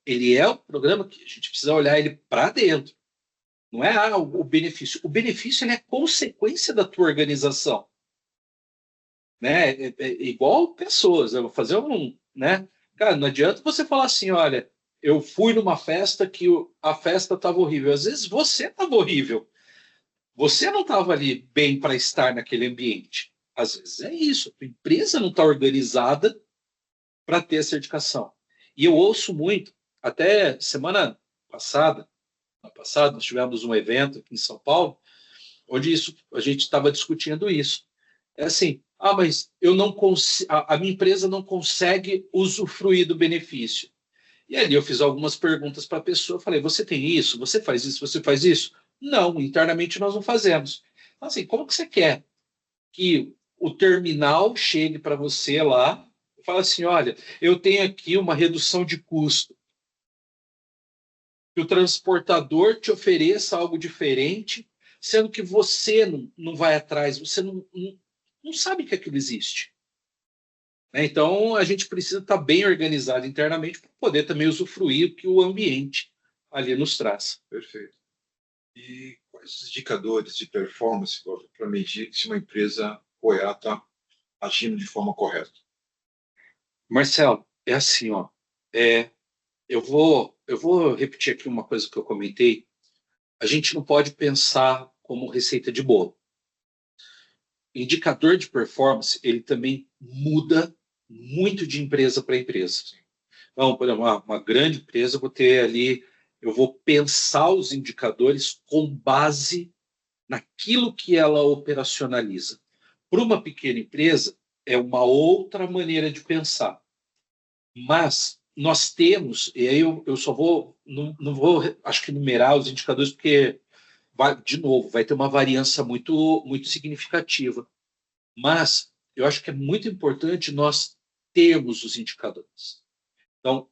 Ele é um programa que a gente precisa olhar ele para dentro. Não é o benefício. O benefício ele é consequência da tua organização. Né? É igual pessoas. Eu vou fazer um. Né? Cara, não adianta você falar assim: olha, eu fui numa festa que a festa estava horrível. Às vezes você estava horrível. Você não estava ali bem para estar naquele ambiente. Às vezes é isso. A empresa não está organizada para ter a certificação. E eu ouço muito, até semana passada, nós tivemos um evento aqui em São Paulo, onde a gente estava discutindo isso. É assim, mas eu não a minha empresa não consegue usufruir do benefício. E ali eu fiz algumas perguntas para a pessoa, falei, você tem isso? Você faz isso? Você faz isso? Não, internamente nós não fazemos. Então, assim, como que você quer que o terminal chegue para você lá e fale assim, olha, eu tenho aqui uma redução de custo, que o transportador te ofereça algo diferente, sendo que você não vai atrás, você não sabe que aquilo existe. Né? Então, a gente precisa estar bem organizado internamente para poder também usufruir o que o ambiente ali nos traz. Perfeito. E quais os indicadores de performance para medir se uma empresa OEA está agindo de forma correta? Marcelo, é assim, ó, eu vou repetir aqui uma coisa que eu comentei. A gente não pode pensar como receita de bolo. Indicador de performance, ele também muda muito de empresa para empresa. Então, por exemplo, uma grande empresa, eu vou pensar os indicadores com base naquilo que ela operacionaliza. Para uma pequena empresa, é uma outra maneira de pensar. Mas nós temos, e aí eu só vou, não vou, acho que numerar os indicadores, porque, de novo, vai ter uma variância muito, muito significativa. Mas eu acho que é muito importante nós termos os indicadores. Então,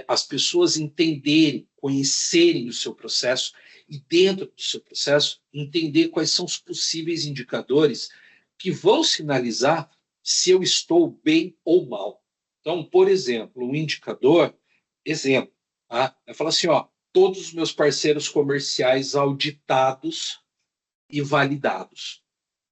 as pessoas entenderem, conhecerem o seu processo e, dentro do seu processo, entender quais são os possíveis indicadores que vão sinalizar se eu estou bem ou mal. Então, por exemplo, um indicador, tá? Eu falo assim, todos os meus parceiros comerciais auditados e validados.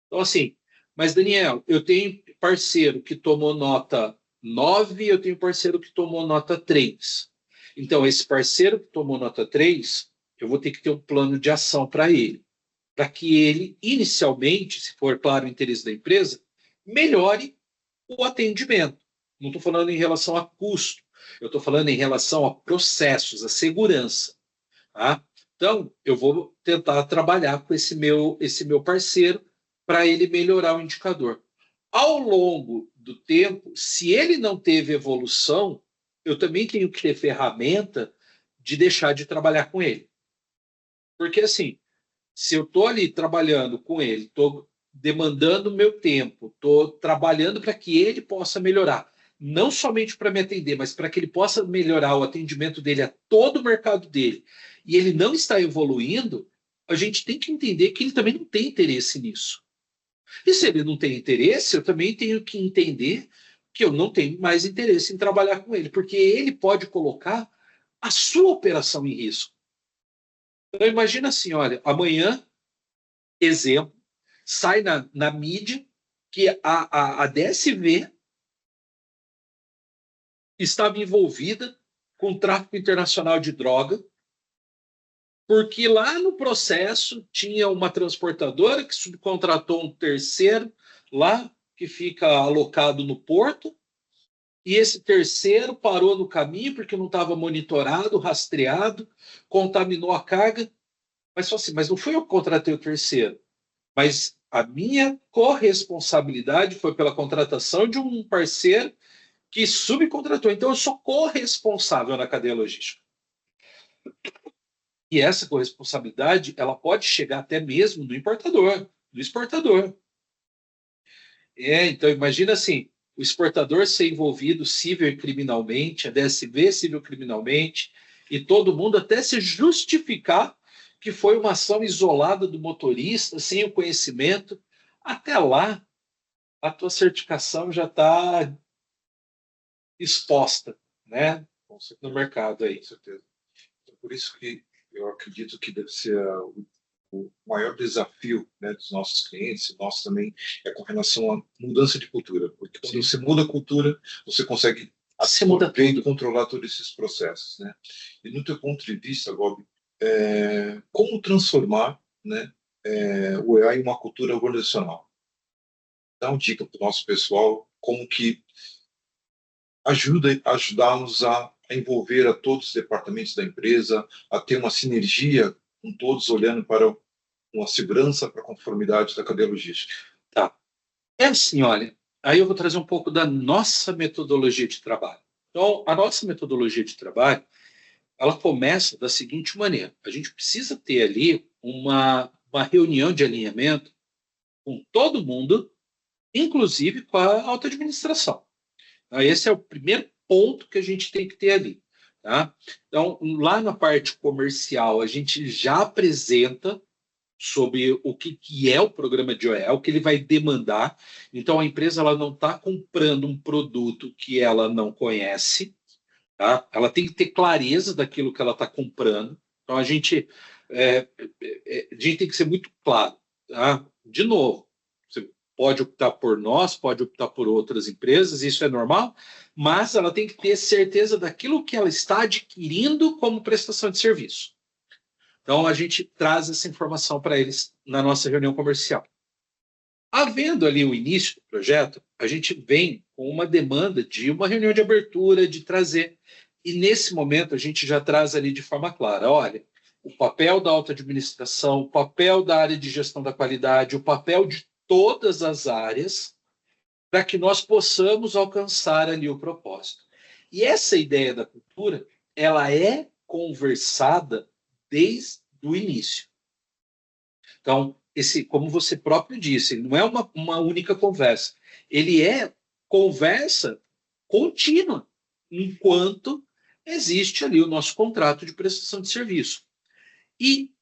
Então, assim, mas Daniel, eu tenho parceiro que tomou nota 9, eu tenho parceiro que tomou nota 3. Então, esse parceiro que tomou nota 3, eu vou ter que ter um plano de ação para ele, para que ele, inicialmente, se for claro o interesse da empresa, melhore o atendimento. Não estou falando em relação a custo, eu estou falando em relação a processos, a segurança. Tá? Então, eu vou tentar trabalhar com esse meu parceiro para ele melhorar o indicador. Ao longo do tempo, se ele não teve evolução, eu também tenho que ter ferramenta de deixar de trabalhar com ele. Porque, assim, se eu estou ali trabalhando com ele, estou demandando meu tempo, estou trabalhando para que ele possa melhorar, não somente para me atender, mas para que ele possa melhorar o atendimento dele a todo o mercado dele, e ele não está evoluindo, a gente tem que entender que ele também não tem interesse nisso. E se ele não tem interesse, eu também tenho que entender que eu não tenho mais interesse em trabalhar com ele, porque ele pode colocar a sua operação em risco. Então, imagina assim, olha, amanhã, exemplo, sai na mídia que a DSV estava envolvida com tráfico internacional de droga, porque lá no processo tinha uma transportadora que subcontratou um terceiro lá, que fica alocado no porto, e esse terceiro parou no caminho porque não estava monitorado, rastreado, contaminou a carga. Mas só assim, mas não foi eu que contratei o terceiro. Mas A minha corresponsabilidade foi pela contratação de um parceiro que subcontratou. Então, eu sou corresponsável na cadeia logística. E essa corresponsabilidade, ela pode chegar até mesmo do importador, do exportador. Então, imagina assim, o exportador ser envolvido civil e criminalmente, a DSV civil criminalmente, e todo mundo até se justificar que foi uma ação isolada do motorista, sem o conhecimento. Até lá, a tua certificação já está exposta, né, no mercado aí. Com certeza. Então, por isso que eu acredito que deve ser o maior desafio, né, dos nossos clientes, nosso também, é com relação à mudança de cultura. Porque quando você muda a cultura, você consegue absorver e controlar todos esses processos, né? E no teu ponto de vista, Bob, como transformar, né, o EA em uma cultura organizacional? Dá uma dica para o nosso pessoal, como que ajudar-nos a envolver a todos os departamentos da empresa, a ter uma sinergia com todos olhando para uma segurança para a conformidade da cadeia logística. Tá. É assim, olha, aí eu vou trazer um pouco da nossa metodologia de trabalho. Então, a nossa metodologia de trabalho, ela começa da seguinte maneira: a gente precisa ter ali uma reunião de alinhamento com todo mundo, inclusive com a alta administração. Esse é o primeiro ponto que a gente tem que ter ali. Tá? Então, lá na parte comercial, a gente já apresenta sobre o que é o programa de OEA, o que ele vai demandar. Então, a empresa ela não está comprando um produto que ela não conhece, tá? Ela tem que ter clareza daquilo que ela está comprando. Então, a gente tem que ser muito claro. Tá? De novo, você pode optar por nós, pode optar por outras empresas, isso é normal, mas ela tem que ter certeza daquilo que ela está adquirindo como prestação de serviço. Então, a gente traz essa informação para eles na nossa reunião comercial. Havendo ali o início do projeto, a gente vem com uma demanda de uma reunião de abertura, de trazer. E nesse momento, a gente já traz ali de forma clara: olha, o papel da alta administração, o papel da área de gestão da qualidade, o papel de todas as áreas, para que nós possamos alcançar ali o propósito. E essa ideia da cultura, ela é conversada desde o início. Então, como você próprio disse, ele não é uma única conversa. Ele é conversa contínua, enquanto existe ali o nosso contrato de prestação de serviço. E,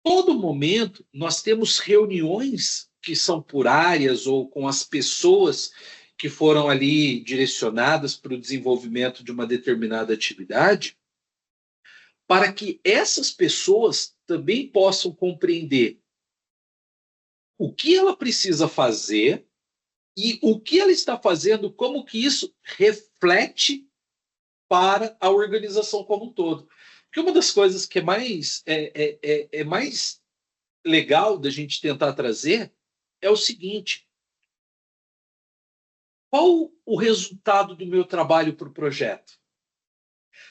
todo momento, nós temos reuniões que são por áreas ou com as pessoas que foram ali direcionadas para o desenvolvimento de uma determinada atividade, para que essas pessoas também possam compreender o que ela precisa fazer e o que ela está fazendo, como que isso reflete para a organização como um todo. Porque uma das coisas que é mais legal da gente tentar trazer é o seguinte: qual o resultado do meu trabalho para o projeto?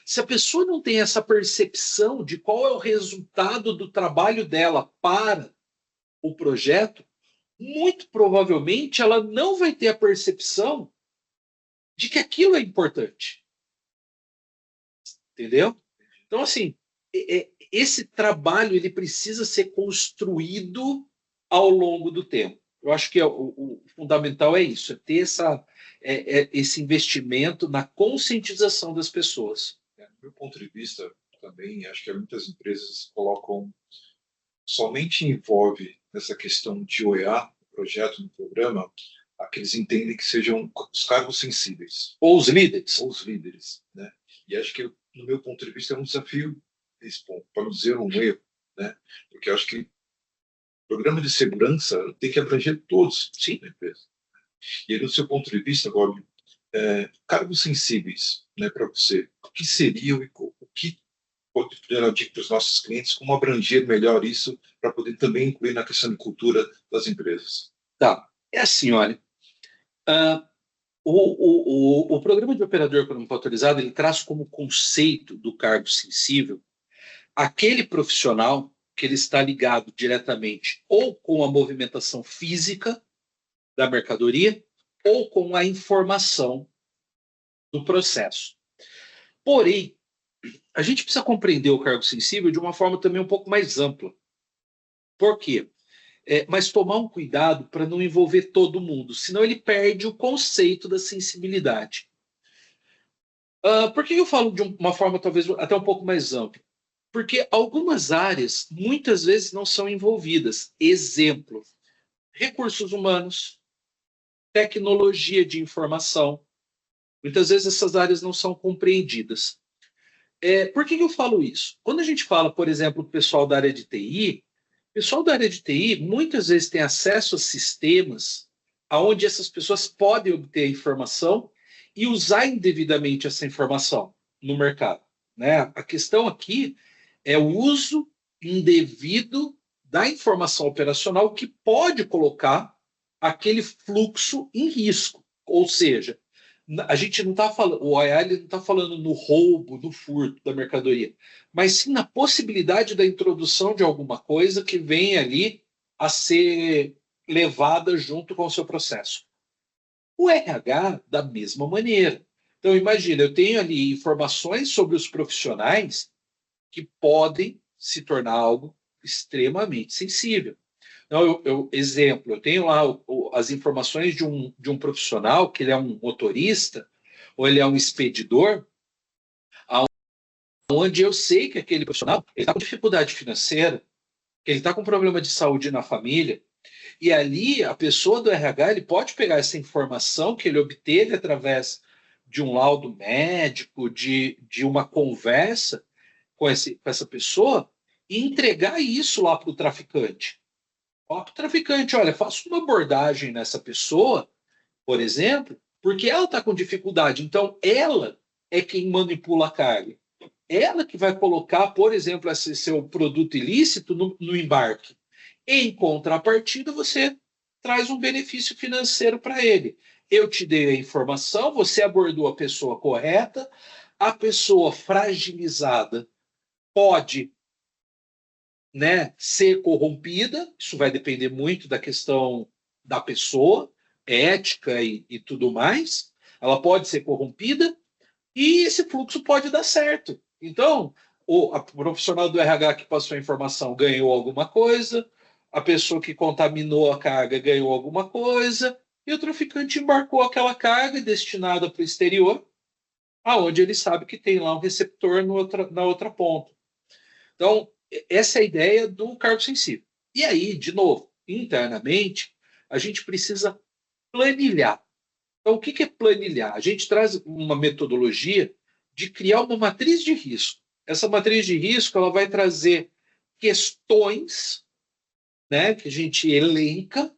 Se a pessoa não tem essa percepção de qual é o resultado do trabalho dela para o projeto, muito provavelmente ela não vai ter a percepção de que aquilo é importante. Entendeu? Então, assim, esse trabalho ele precisa ser construído ao longo do tempo. Eu acho que o fundamental é isso, é ter esse investimento na conscientização das pessoas. Do meu ponto de vista, também, acho que muitas empresas colocam, somente envolve nessa questão de OEA, no projeto, no programa, aqueles entendem que sejam os cargos sensíveis. Ou os líderes. Ou os líderes, né? E acho que, no meu ponto de vista, é um desafio, para não dizer um erro, né? Porque eu acho que o programa de segurança tem que abranger todos, sim, na empresa. E aí, do seu ponto de vista, Bob, cargos sensíveis, né, para você, o que seriam e o que pode dar dica para os nossos clientes, como abranger melhor isso para poder também incluir na questão de cultura das empresas? Tá. É assim, olha, o programa de operador econômico autorizado ele traz como conceito do cargo sensível aquele profissional que ele está ligado diretamente ou com a movimentação física da mercadoria ou com a informação do processo. Porém, a gente precisa compreender o cargo sensível de uma forma também um pouco mais ampla. Por quê? Mas tomar um cuidado para não envolver todo mundo, senão ele perde o conceito da sensibilidade. Por que eu falo de uma forma talvez até um pouco mais ampla? Porque algumas áreas muitas vezes não são envolvidas. Exemplo, recursos humanos, tecnologia de informação. Muitas vezes essas áreas não são compreendidas. Por que eu falo isso? Quando a gente fala, por exemplo, o pessoal da área de TI, o pessoal da área de TI muitas vezes tem acesso a sistemas onde essas pessoas podem obter a informação e usar indevidamente essa informação no mercado. Né? A questão aqui é o uso indevido da informação operacional que pode colocar aquele fluxo em risco. Ou seja, a gente não está falando, o OEA não está falando no roubo, no furto da mercadoria, mas sim na possibilidade da introdução de alguma coisa que venha ali a ser levada junto com o seu processo. O RH, da mesma maneira. Então, imagina, eu tenho ali informações sobre os profissionais que podem se tornar algo extremamente sensível. Então, exemplo, eu tenho lá as informações de um profissional, que ele é um motorista, ou ele é um expedidor, onde eu sei que aquele profissional está com dificuldade financeira, que ele está com problema de saúde na família, e ali a pessoa do RH ele pode pegar essa informação que ele obteve através de um laudo médico, de uma conversa com essa pessoa, e entregar isso lá para o traficante. Fala para o traficante, olha, faça uma abordagem nessa pessoa, por exemplo, porque ela está com dificuldade. Então, ela é quem manipula a carga. Ela que vai colocar, por exemplo, esse seu produto ilícito no embarque. Em contrapartida, você traz um benefício financeiro para ele. Eu te dei a informação, você abordou a pessoa correta, a pessoa fragilizada pode, né, ser corrompida, isso vai depender muito da questão da pessoa, ética e tudo mais. Ela pode ser corrompida e esse fluxo pode dar certo. Então, a profissional do RH que passou a informação ganhou alguma coisa, a pessoa que contaminou a carga ganhou alguma coisa, e o traficante embarcou aquela carga destinada para o exterior, aonde ele sabe que tem lá um receptor na outra ponta. Então, essa é a ideia do cargo sensível. E aí, de novo, internamente, a gente precisa planilhar. Então, o que é planilhar? A gente traz uma metodologia de criar uma matriz de risco. Essa matriz de risco ela vai trazer questões, né, que a gente elenca,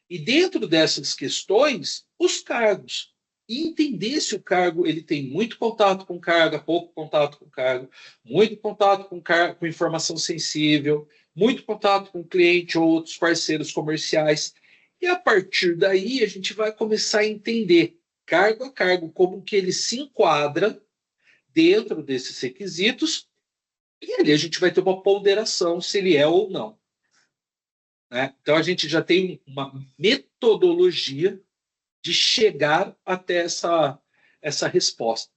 e dentro dessas questões, os cargos. E entender se o cargo ele tem muito contato com carga, pouco contato com carga, muito contato com informação sensível, muito contato com cliente ou outros parceiros comerciais. E a partir daí a gente vai começar a entender cargo a cargo como que ele se enquadra dentro desses requisitos e ali a gente vai ter uma ponderação se ele é ou não. Né? Então a gente já tem uma metodologia de chegar até essa resposta.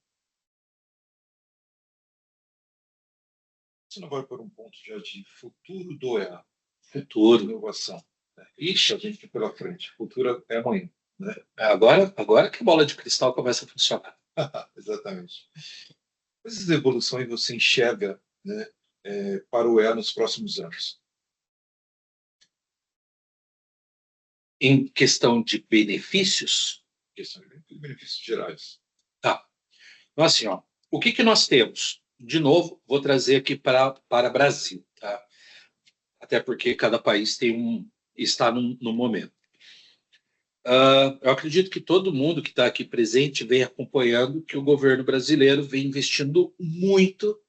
Você não vai por um ponto já de futuro do EA, Futuro. inovação. Né? Ixi, a gente pela frente. Futuro é amanhã. Né? Agora que a bola de cristal começa a funcionar. Exatamente. Quais evoluções você enxerga, né, para o EA nos próximos anos? Em questão de benefícios? Questão de benefícios gerais. Tá. Então, assim, ó, o que nós temos? De novo, vou trazer aqui para Brasil, tá? Até porque cada país está num momento. Eu acredito que todo mundo que está aqui presente vem acompanhando que o governo brasileiro vem investindo muito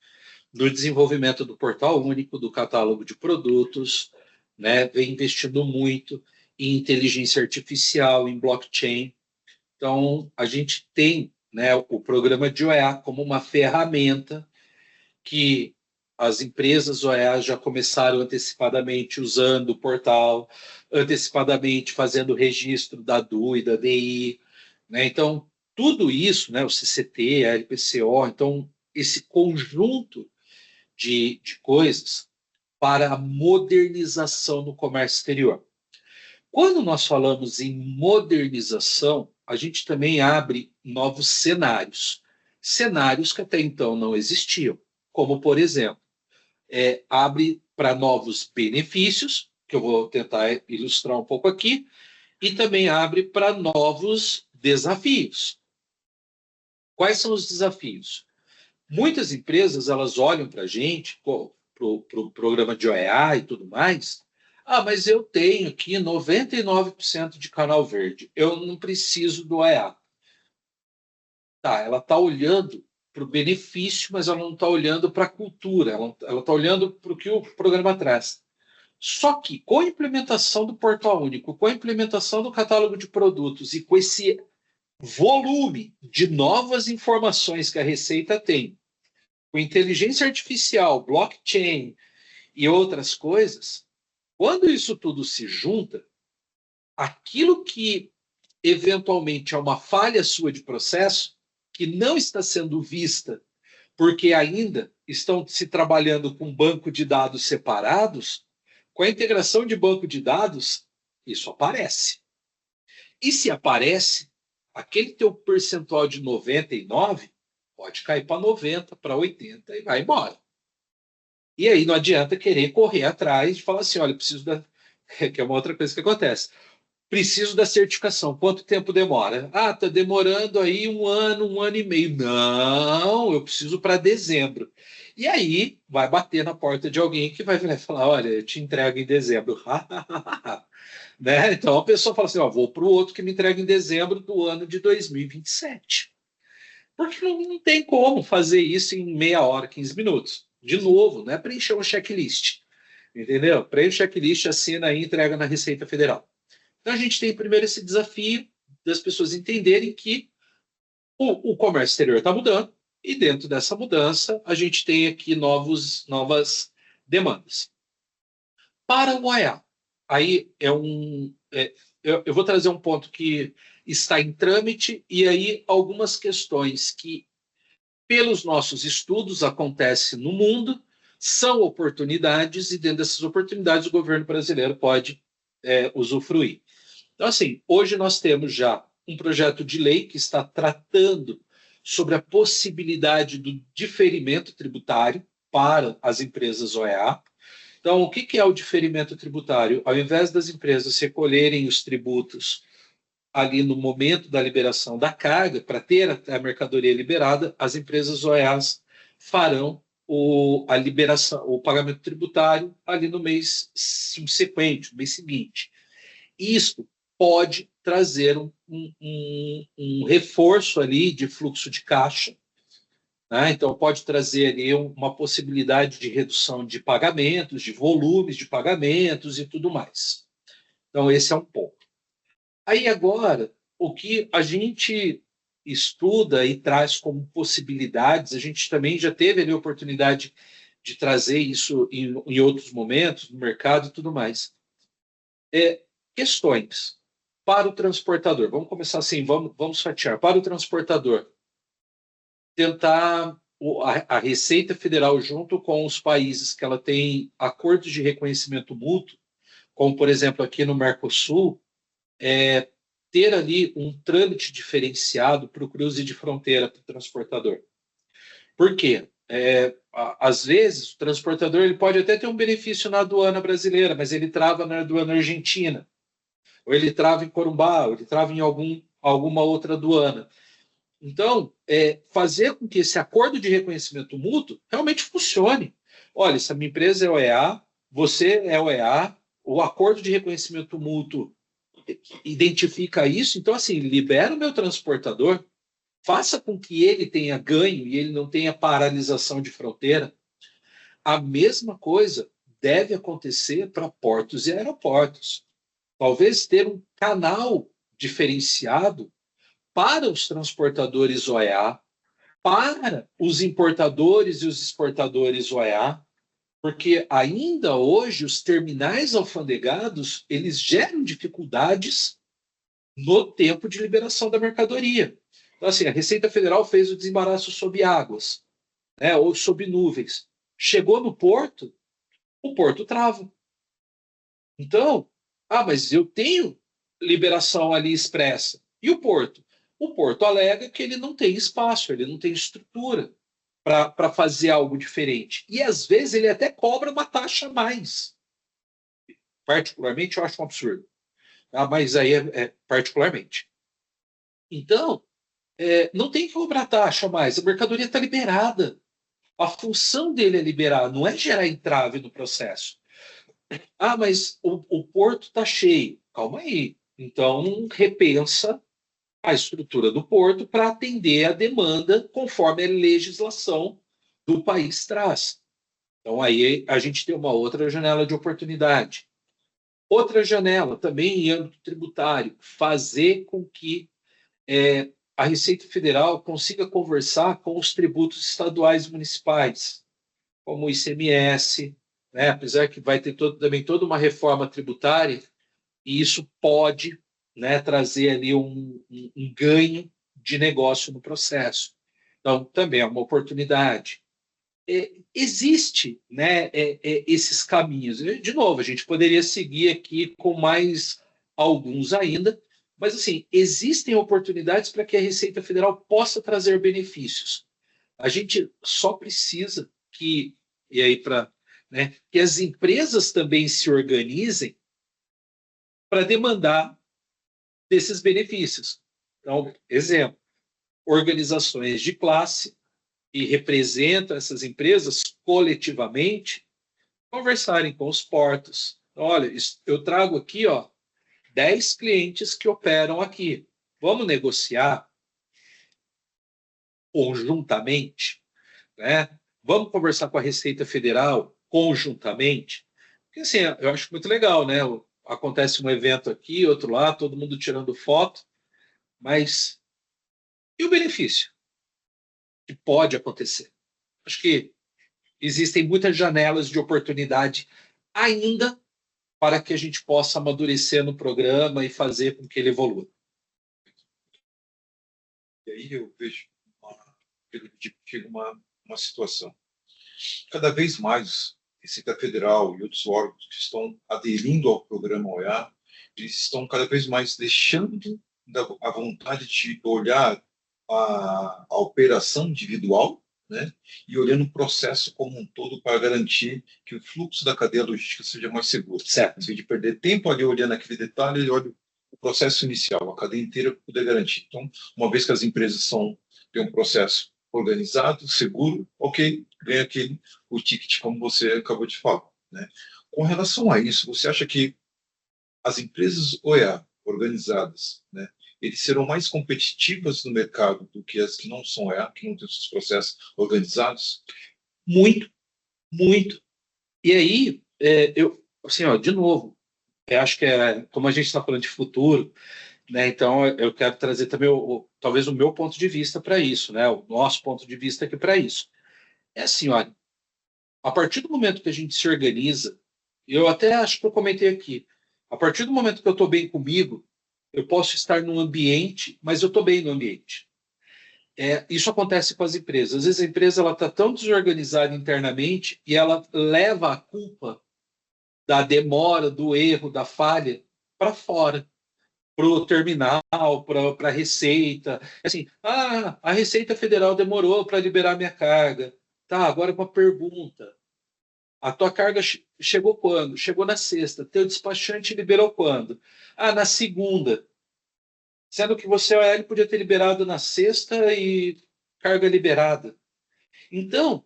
no desenvolvimento do portal único, do catálogo de produtos, né? Vem investindo muito em inteligência artificial, em blockchain. Então, a gente tem, né, o programa de OEA como uma ferramenta que as empresas OEA já começaram antecipadamente usando o portal, antecipadamente fazendo o registro da DU e da DI, né? Então, tudo isso, né, o CCT, a LPCO, então, esse conjunto de coisas para a modernização do comércio exterior. Quando nós falamos em modernização, a gente também abre novos cenários, cenários que até então não existiam, como, por exemplo, abre para novos benefícios, que eu vou tentar ilustrar um pouco aqui, e também abre para novos desafios. Quais são os desafios? Muitas empresas elas olham para a gente, para o programa de OEA e tudo mais. Ah, mas eu tenho aqui 99% de canal verde. Eu não preciso do OEA. Tá, ela está olhando para o benefício, mas ela não está olhando para a cultura. Ela está olhando para o que o programa traz. Só que com a implementação do portal único, com a implementação do catálogo de produtos e com esse volume de novas informações que a Receita tem, com inteligência artificial, blockchain e outras coisas, quando isso tudo se junta, aquilo que eventualmente é uma falha sua de processo, que não está sendo vista porque ainda estão se trabalhando com banco de dados separados, com a integração de banco de dados, isso aparece. E se aparece, aquele teu percentual de 99 pode cair para 90, para 80 e vai embora. E aí não adianta querer correr atrás e falar assim, olha, preciso da... que é uma outra coisa que acontece. Preciso da certificação. Quanto tempo demora? Ah, está demorando aí um ano e meio. Não, eu preciso para dezembro. E aí vai bater na porta de alguém que vai falar, olha, eu te entrego em dezembro. Né? Então a pessoa fala assim, ó, vou para o outro que me entrega em dezembro do ano de 2027. Porque não tem como fazer isso em meia hora, 15 minutos. De novo, não é preencher um checklist. Entendeu? Preenche o checklist, assina aí e entrega na Receita Federal. Então a gente tem primeiro esse desafio das pessoas entenderem que o comércio exterior está mudando e dentro dessa mudança a gente tem aqui novas demandas. Para o OEA, aí eu vou trazer um ponto que está em trâmite e aí algumas questões que pelos nossos estudos acontecem no mundo, são oportunidades e dentro dessas oportunidades o governo brasileiro pode usufruir. Então, assim, hoje nós temos já um projeto de lei que está tratando sobre a possibilidade do diferimento tributário para as empresas OEA. Então, o que é o diferimento tributário? Ao invés das empresas recolherem os tributos ali no momento da liberação da carga, para ter a mercadoria liberada, as empresas OEAs farão a liberação, o pagamento tributário ali no mês subsequente, no mês seguinte. Isso pode trazer um reforço ali de fluxo de caixa, né? Então pode trazer ali uma possibilidade de redução de pagamentos, de volumes de pagamentos e tudo mais. Então esse é um ponto. Aí agora, o que a gente estuda e traz como possibilidades, a gente também já teve ali a oportunidade de trazer isso em outros momentos, no mercado e tudo mais. Questões para o transportador. Vamos começar assim, vamos fatiar. Para o transportador, tentar a Receita Federal, junto com os países que ela tem acordos de reconhecimento mútuo, como, por exemplo, aqui no Mercosul, ter ali um trâmite diferenciado para o cruze de fronteira para o transportador. Por quê? Às vezes, o transportador ele pode até ter um benefício na aduana brasileira, mas ele trava na aduana argentina, ou ele trava em Corumbá, ou ele trava em alguma outra aduana. Então, fazer com que esse acordo de reconhecimento mútuo realmente funcione. Olha, se a minha empresa é OEA, você é OEA, o acordo de reconhecimento mútuo identifica isso, então, assim, libera o meu transportador, faça com que ele tenha ganho e ele não tenha paralisação de fronteira. A mesma coisa deve acontecer para portos e aeroportos. Talvez ter um canal diferenciado para os transportadores OEA, para os importadores e os exportadores OEA, Porque ainda hoje os terminais alfandegados, eles geram dificuldades no tempo de liberação da mercadoria. Então, assim, a Receita Federal fez o desembaraço sob águas, né, ou sob nuvens. Chegou no porto, o porto trava. Então, mas eu tenho liberação ali expressa. E o porto? O porto alega que ele não tem espaço, ele não tem estrutura para fazer algo diferente. E às vezes ele até cobra uma taxa a mais. Particularmente, eu acho um absurdo. Mas aí é particularmente. Então, não tem que cobrar taxa a mais. A mercadoria está liberada. A função dele é liberar, não é gerar entrave no processo. Mas o porto está cheio. Calma aí. Então, repensa a estrutura do porto para atender a demanda conforme a legislação do país traz. Então, aí a gente tem uma outra janela de oportunidade. Outra janela, também em âmbito tributário, fazer com que a Receita Federal consiga conversar com os tributos estaduais e municipais, como o ICMS, né? Apesar que vai ter também toda uma reforma tributária, e isso pode, né, trazer ali um ganho de negócio no processo. Então, também é uma oportunidade. Existe, né, esses caminhos. De novo, a gente poderia seguir aqui com mais alguns ainda, mas assim, existem oportunidades para que a Receita Federal possa trazer benefícios. A gente só precisa que, e aí para, né, que as empresas também se organizem para demandar desses benefícios. Então, exemplo, organizações de classe que representam essas empresas coletivamente conversarem com os portos. Olha, eu trago aqui 10 clientes que operam aqui. Vamos negociar conjuntamente, né? Vamos conversar com a Receita Federal conjuntamente. Porque assim, eu acho muito legal, né? Acontece um evento aqui, outro lá, todo mundo tirando foto, mas e o benefício que pode acontecer? Acho que existem muitas janelas de oportunidade ainda para que a gente possa amadurecer no programa e fazer com que ele evolua. E aí eu vejo uma situação. Cada vez mais, Receita Federal e outros órgãos que estão aderindo ao programa OEA, eles estão cada vez mais deixando a vontade de olhar a operação individual, né, e olhando o processo como um todo para garantir que o fluxo da cadeia logística seja mais seguro. Certo. Em vez de perder tempo ali olhando aquele detalhe, ele olha o processo inicial, a cadeia inteira para poder garantir. Então, uma vez que as empresas têm um processo organizado, seguro, ok, ganha o ticket, como você acabou de falar, né? Com relação a isso, você acha que as empresas OEA organizadas, né, eles serão mais competitivas no mercado do que as que não são OEA, que não têm seus processos organizados? Muito, muito. E aí, eu, assim, de novo, eu acho que como a gente está falando de futuro, né, então eu quero trazer também talvez o meu ponto de vista para isso, né, o nosso ponto de vista aqui para isso. É assim, olha, a partir do momento que a gente se organiza, eu até acho que eu comentei aqui, a partir do momento que eu estou bem comigo, eu posso estar num ambiente, mas eu estou bem no ambiente. Isso acontece com as empresas. Às vezes a empresa está tão desorganizada internamente e ela leva a culpa da demora, do erro, da falha para fora, para o terminal, para a Receita. Assim, a Receita Federal demorou para liberar minha carga. Tá, agora uma pergunta. A tua carga chegou quando? Chegou na sexta. Teu despachante liberou quando? Na segunda. Sendo que você, ele podia ter liberado na sexta e carga liberada. Então,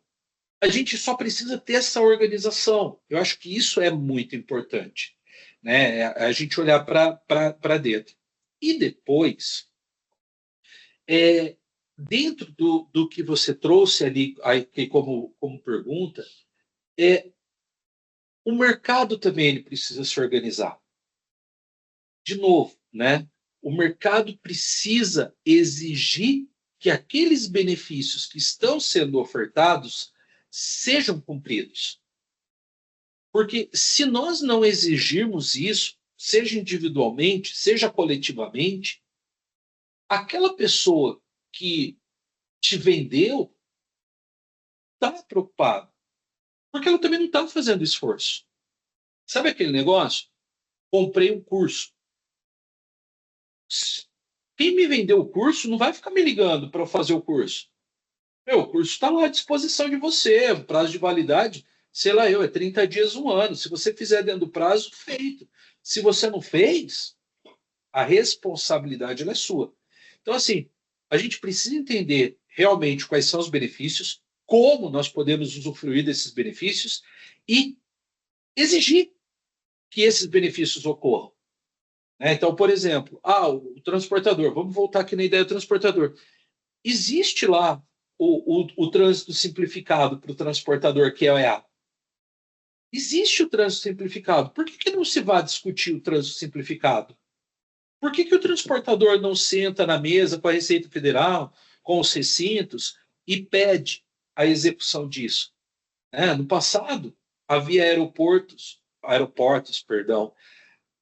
a gente só precisa ter essa organização. Eu acho que isso é muito importante, né? A gente olhar para dentro. E depois, dentro do que você trouxe ali como pergunta, o mercado também ele precisa se organizar. De novo, né? O mercado precisa exigir que aqueles benefícios que estão sendo ofertados sejam cumpridos. Porque se nós não exigirmos isso, seja individualmente, seja coletivamente, aquela pessoa que te vendeu está preocupada, porque ela também não está fazendo esforço. Sabe aquele negócio? Comprei um curso. Quem me vendeu o curso não vai ficar me ligando para eu fazer o curso. Meu, o curso está lá à disposição de você, o prazo de validade, sei lá eu, é 30 dias, um ano. Se você fizer dentro do prazo, feito. Se você não fez, a responsabilidade ela é sua. Então, assim, a gente precisa entender realmente quais são os benefícios, como nós podemos usufruir desses benefícios e exigir que esses benefícios ocorram. Né? Então, por exemplo, o transportador, vamos voltar aqui na ideia do transportador. Existe lá o trânsito simplificado para o transportador, que é o EA. Existe o trânsito simplificado. Por que não se vai discutir o trânsito simplificado? Por que o transportador não senta na mesa com a Receita Federal, com os recintos, e pede a execução disso? No passado, havia aeroportos,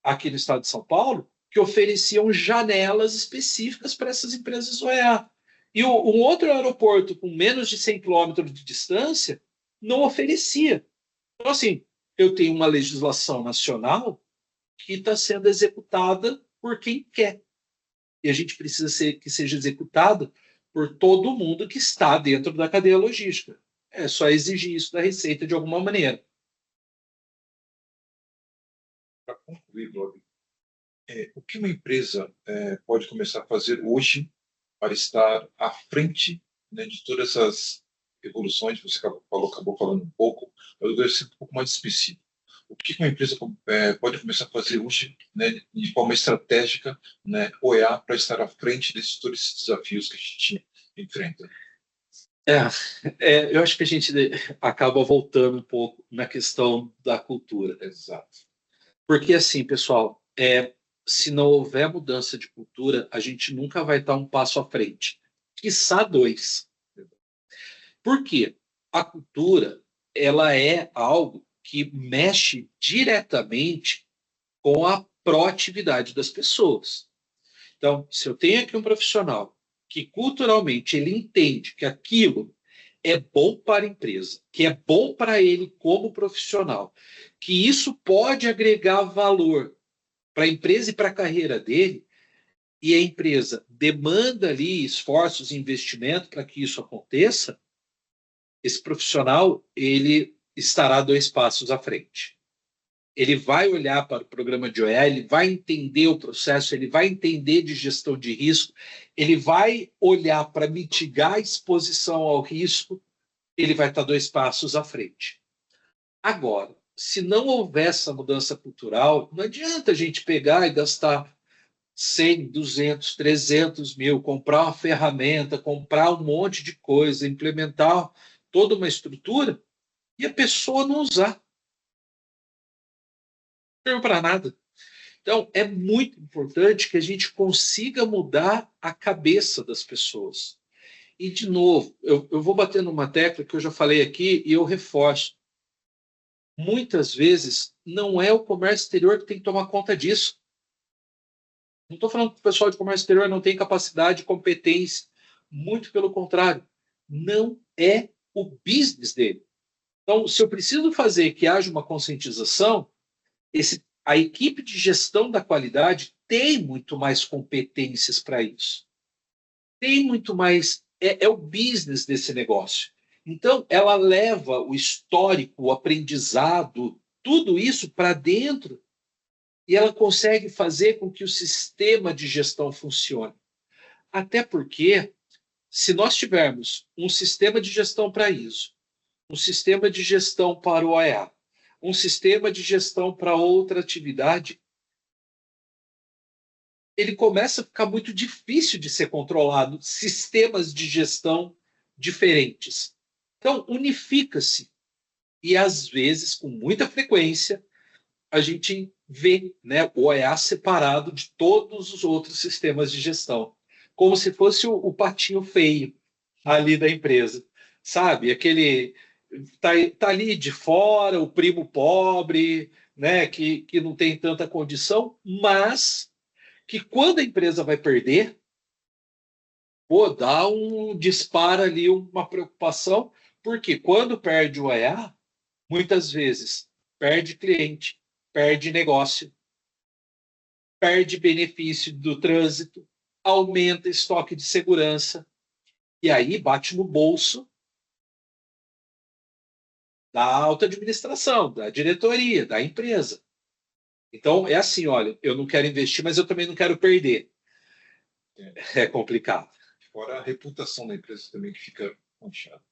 aqui no estado de São Paulo, que ofereciam janelas específicas para essas empresas OEA. E um outro aeroporto com menos de 100 quilômetros de distância não oferecia. Então, assim, eu tenho uma legislação nacional que está sendo executada por quem quer. E a gente precisa que seja executada por todo mundo que está dentro da cadeia logística. É só exigir isso da Receita de alguma maneira. Para concluir, Bob, o que uma empresa pode começar a fazer hoje para estar à frente, né, de todas essas evoluções? Você acabou falando um pouco, mas eu queria ser um pouco mais específico. O que uma empresa pode começar a fazer hoje, né, de forma estratégica, né, OEA, para estar à frente desses todos esses desafios que a gente enfrenta? Eu acho que a gente acaba voltando um pouco na questão da cultura. Exato. Porque, assim, pessoal, se não houver mudança de cultura, a gente nunca vai estar um passo à frente. Quiçá dois. Por quê? A cultura, ela é algo que mexe diretamente com a proatividade das pessoas. Então, se eu tenho aqui um profissional que culturalmente ele entende que aquilo é bom para a empresa, que é bom para ele como profissional, que isso pode agregar valor para a empresa e para a carreira dele, e a empresa demanda ali esforços e investimento para que isso aconteça, esse profissional ele estará 2 passos à frente. Ele vai olhar para o programa de OEA, ele vai entender o processo, ele vai entender de gestão de risco, ele vai olhar para mitigar a exposição ao risco, ele vai estar 2 passos à frente. Agora, se não houver essa mudança cultural, não adianta a gente pegar e gastar 100, 200, 300 mil, comprar uma ferramenta, comprar um monte de coisa, implementar toda uma estrutura e a pessoa não usar. Não serve para nada. Então, é muito importante que a gente consiga mudar a cabeça das pessoas. E, de novo, eu vou bater numa tecla que eu já falei aqui e eu reforço. Muitas vezes, não é o comércio exterior que tem que tomar conta disso. Não estou falando que o pessoal de comércio exterior não tem capacidade, competência. Muito pelo contrário. Não é o business dele. Então, se eu preciso fazer que haja uma conscientização, a equipe de gestão da qualidade tem muito mais competências para isso. Tem muito mais. É o business desse negócio. Então, ela leva o histórico, o aprendizado, tudo isso para dentro e ela consegue fazer com que o sistema de gestão funcione. Até porque, se nós tivermos um sistema de gestão para isso, um sistema de gestão para o OEA, um sistema de gestão para outra atividade, ele começa a ficar muito difícil de ser controlado, sistemas de gestão diferentes. Então, unifica-se. E, às vezes, com muita frequência, a gente vê, né, o OEA separado de todos os outros sistemas de gestão, como se fosse o patinho feio ali da empresa. Sabe? tá ali de fora, o primo pobre, né, que não tem tanta condição, mas que quando a empresa vai perder, pô, dá um dispara ali, uma preocupação, porque quando perde o EA, muitas vezes perde cliente, perde negócio, perde benefício do trânsito, aumenta estoque de segurança, e aí bate no bolso da alta administração, da diretoria, da empresa. Então, é assim, olha, eu não quero investir, mas eu também não quero perder. É complicado. Fora a reputação da empresa também que fica manchada.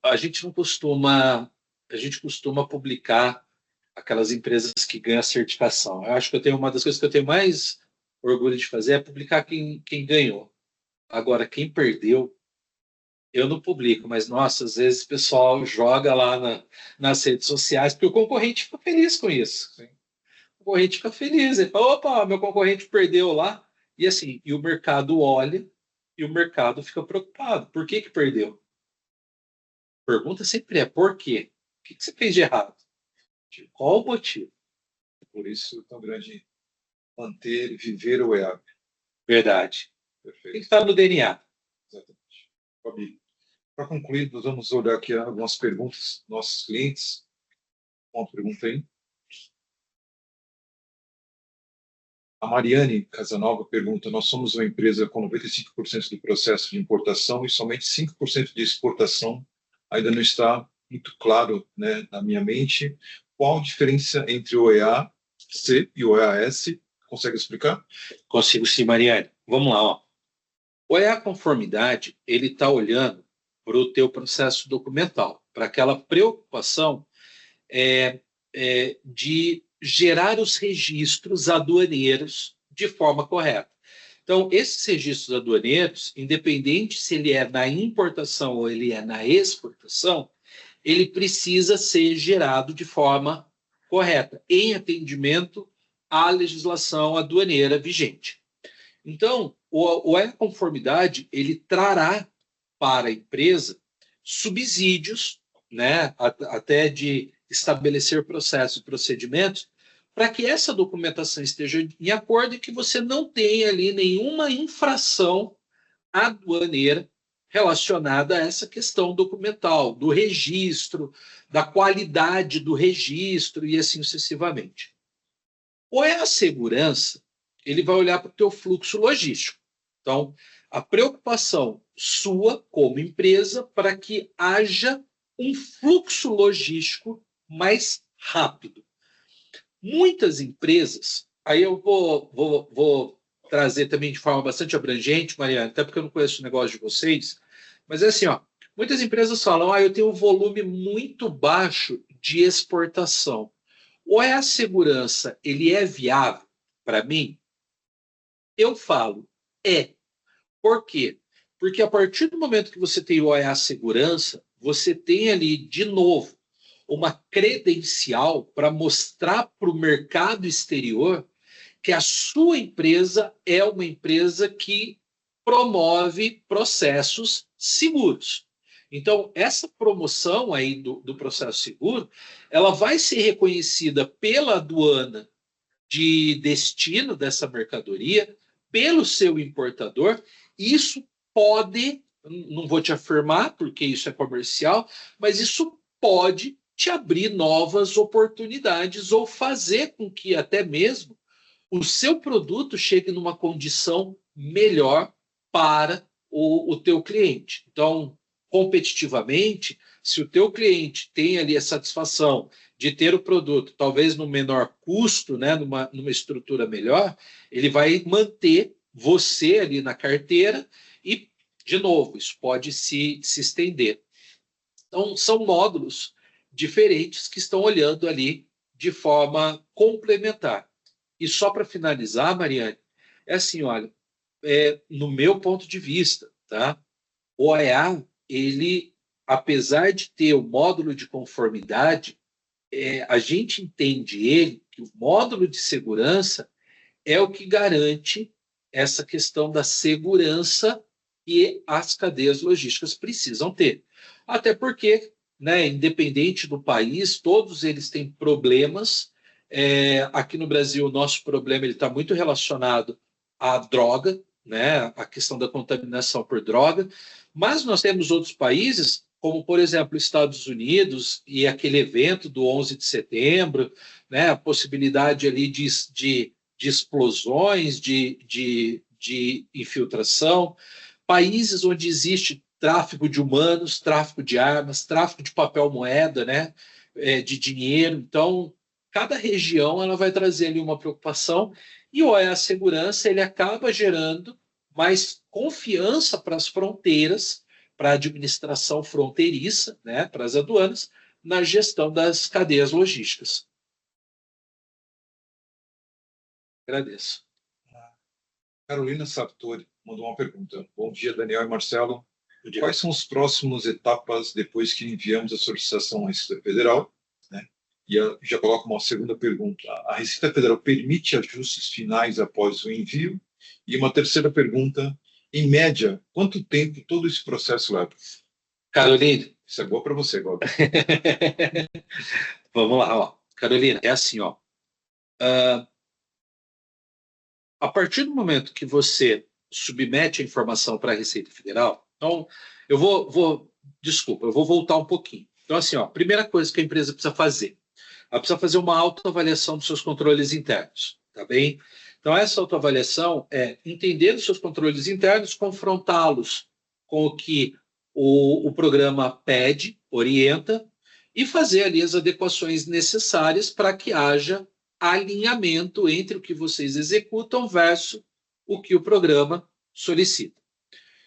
A gente não costuma, a gente costuma publicar aquelas empresas que ganham a certificação. Eu acho que eu tenho uma das coisas que eu tenho mais orgulho de fazer é publicar quem ganhou. Agora, quem perdeu, eu não publico, mas, nossa, às vezes o pessoal joga lá nas redes sociais, porque o concorrente fica feliz com isso. Sim. O concorrente fica feliz. Ele fala, opa, meu concorrente perdeu lá. E assim, e o mercado olha e o mercado fica preocupado. Por que perdeu? A pergunta sempre é, por quê? O que você fez de errado? Qual o motivo? Por isso, tão grande manter, viver o EAP. Verdade. Perfeito. Tem que estar no DNA. Exatamente. Fabi, para concluir, nós vamos olhar aqui algumas perguntas dos nossos clientes. Uma pergunta aí. A Mariane Casanova pergunta: nós somos uma empresa com 95% do processo de importação e somente 5% de exportação. Ainda não está muito claro, né, na minha mente. Qual a diferença entre o EAC e o EAS? Consegue explicar? Consigo sim, Mariane. Vamos lá. Ó. O EA Conformidade, ele está olhando para o teu processo documental, para aquela preocupação de gerar os registros aduaneiros de forma correta. Então, esses registros aduaneiros, independente se ele é na importação ou ele é na exportação, ele precisa ser gerado de forma correta, em atendimento à legislação aduaneira vigente. Então, o E-Conformidade, ele trará para a empresa subsídios, né, até de estabelecer processos e procedimentos, para que essa documentação esteja em acordo e que você não tenha ali nenhuma infração aduaneira relacionada a essa questão documental, do registro, da qualidade do registro e assim sucessivamente. Ou é a segurança, ele vai olhar para o teu fluxo logístico. Então, a preocupação sua como empresa para que haja um fluxo logístico mais rápido. Muitas empresas, aí eu vou trazer também de forma bastante abrangente, Mariana, até porque eu não conheço o negócio de vocês, mas é assim, ó, muitas empresas falam, eu tenho um volume muito baixo de exportação. Ou é a segurança, ele é viável para mim? Eu falo, é. Por quê? Porque a partir do momento que você tem o OEA Segurança, você tem ali, de novo, uma credencial para mostrar para o mercado exterior que a sua empresa é uma empresa que promove processos seguros. Então, essa promoção aí do processo seguro, ela vai ser reconhecida pela aduana de destino dessa mercadoria, pelo seu importador. Isso pode, não vou te afirmar, porque isso é comercial, mas isso pode te abrir novas oportunidades ou fazer com que até mesmo o seu produto chegue numa condição melhor para o teu cliente. Então, competitivamente, se o teu cliente tem ali a satisfação de ter o produto, talvez no menor custo, né, numa estrutura melhor, ele vai manter você ali na carteira e, de novo, isso pode se estender. Então, são módulos diferentes que estão olhando ali de forma complementar. E só para finalizar, Mariane, é assim, olha, no meu ponto de vista, tá? O OEA, ele, apesar de ter o módulo de conformidade, a gente entende ele, que o módulo de segurança é o que garante essa questão da segurança que as cadeias logísticas precisam ter. Até porque né, independente do país, todos eles têm problemas. Aqui no Brasil, o nosso problema está muito relacionado à droga, né, a questão da contaminação por droga, mas nós temos outros países, como, por exemplo, os Estados Unidos e aquele evento do 11 de setembro, né, a possibilidade ali de explosões, de infiltração, países onde existe tráfico de humanos, tráfico de armas, tráfico de papel moeda, né, de dinheiro. Então, cada região ela vai trazer ali uma preocupação e o OEA Segurança ele acaba gerando mais confiança para as fronteiras, para a administração fronteiriça, né, para as aduanas, na gestão das cadeias logísticas. Agradeço. Carolina Sartori mandou uma pergunta. Bom dia, Daniel e Marcelo. Quais são as próximas etapas depois que enviamos a solicitação à Receita Federal? Né? E já coloco uma segunda pergunta. A Receita Federal permite ajustes finais após o envio? E uma terceira pergunta. Em média, quanto tempo todo esse processo leva? Carolina. Isso é boa para você, Gob. Vamos lá. Ó. Carolina, é assim. Ó. A partir do momento que você submete a informação para a Receita Federal, então, eu vou voltar um pouquinho. Então, assim, ó, primeira coisa que a empresa precisa fazer, ela precisa fazer uma autoavaliação dos seus controles internos, tá bem? Então, essa autoavaliação é entender os seus controles internos, confrontá-los com o que o programa pede, orienta, e fazer ali as adequações necessárias para que haja alinhamento entre o que vocês executam versus o que o programa solicita.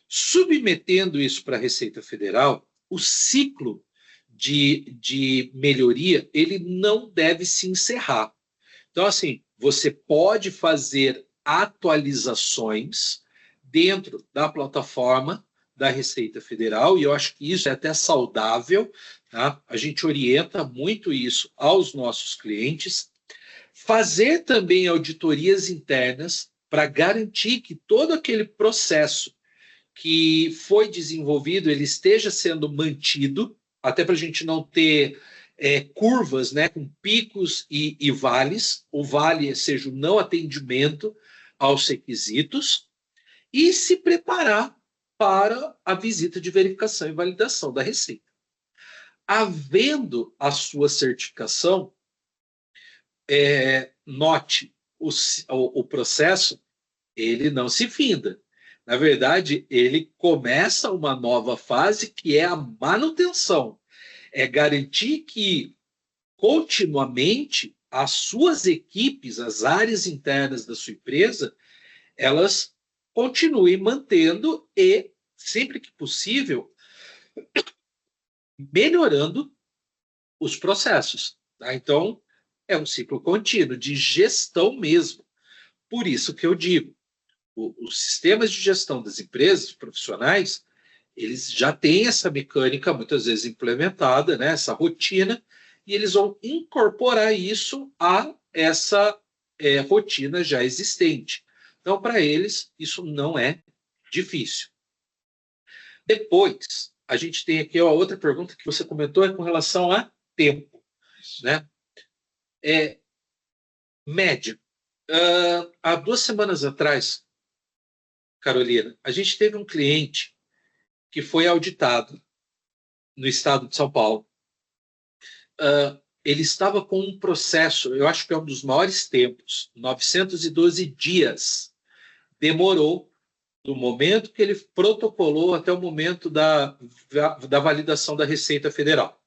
Submetendo isso para a Receita Federal, o ciclo de melhoria ele não deve se encerrar. Então, assim, você pode fazer atualizações dentro da plataforma da Receita Federal, e eu acho que isso é até saudável, tá? A gente orienta muito isso aos nossos clientes. Fazer também auditorias internas para garantir que todo aquele processo que foi desenvolvido ele esteja sendo mantido, até para a gente não ter curvas, né, com picos e vales. O vale seja o não atendimento aos requisitos e se preparar para a visita de verificação e validação da Receita. Havendo a sua certificação, note, o processo ele não se finda. Na verdade, ele começa uma nova fase que é a manutenção. É garantir que continuamente as suas equipes, as áreas internas da sua empresa, elas continuem mantendo e, sempre que possível, melhorando os processos. Tá? Então, é um ciclo contínuo de gestão mesmo. Por isso que eu digo, os sistemas de gestão das empresas profissionais, eles já têm essa mecânica muitas vezes implementada, né, essa rotina, e eles vão incorporar isso a essa rotina já existente. Então, para eles, isso não é difícil. Depois, a gente tem aqui a outra pergunta que você comentou, é com relação a tempo. Né? Média. Há 2 semanas atrás, Carolina, a gente teve um cliente que foi auditado no estado de São Paulo. Ele estava com um processo, eu acho que é um dos maiores tempos, 912 dias. Demorou do momento que ele protocolou até o momento da validação da Receita Federal.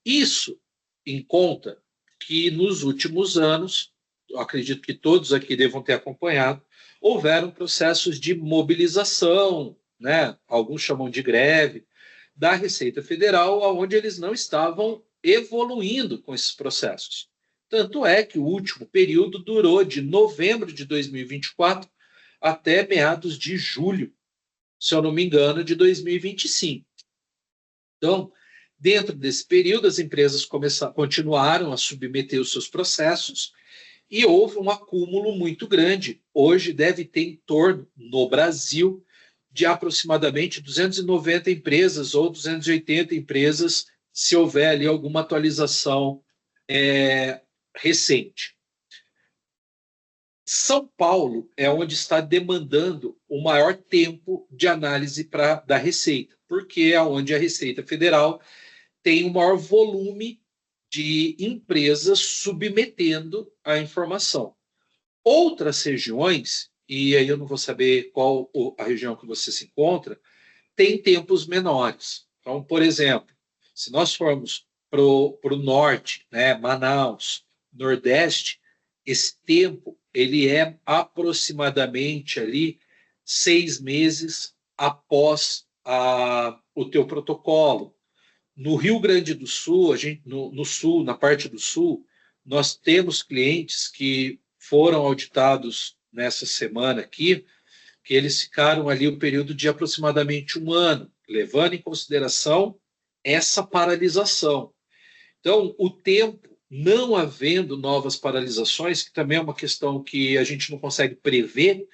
Isso em conta que nos últimos anos, eu acredito que todos aqui devam ter acompanhado, houveram processos de mobilização, né? Alguns chamam de greve, da Receita Federal, onde eles não estavam evoluindo com esses processos. Tanto é que o último período durou de novembro de 2024 até meados de julho, se eu não me engano, de 2025. Então, dentro desse período, as empresas continuaram a submeter os seus processos e houve um acúmulo muito grande. Hoje deve ter em torno, no Brasil, de aproximadamente 290 empresas ou 280 empresas, se houver ali alguma atualização recente. São Paulo é onde está demandando o maior tempo de análise da Receita, porque é onde a Receita Federal tem o maior volume de empresas submetendo a informação. Outras regiões, e aí eu não vou saber qual a região que você se encontra, tem tempos menores. Então, por exemplo, se nós formos para o norte, né, Manaus, Nordeste, esse tempo ele é aproximadamente ali 6 meses após o teu protocolo. No Rio Grande do Sul, no sul, na parte do sul, nós temos clientes que foram auditados nessa semana aqui, que eles ficaram ali o período de aproximadamente 1 ano, levando em consideração essa paralisação. Então, o tempo, não havendo novas paralisações, que também é uma questão que a gente não consegue prever,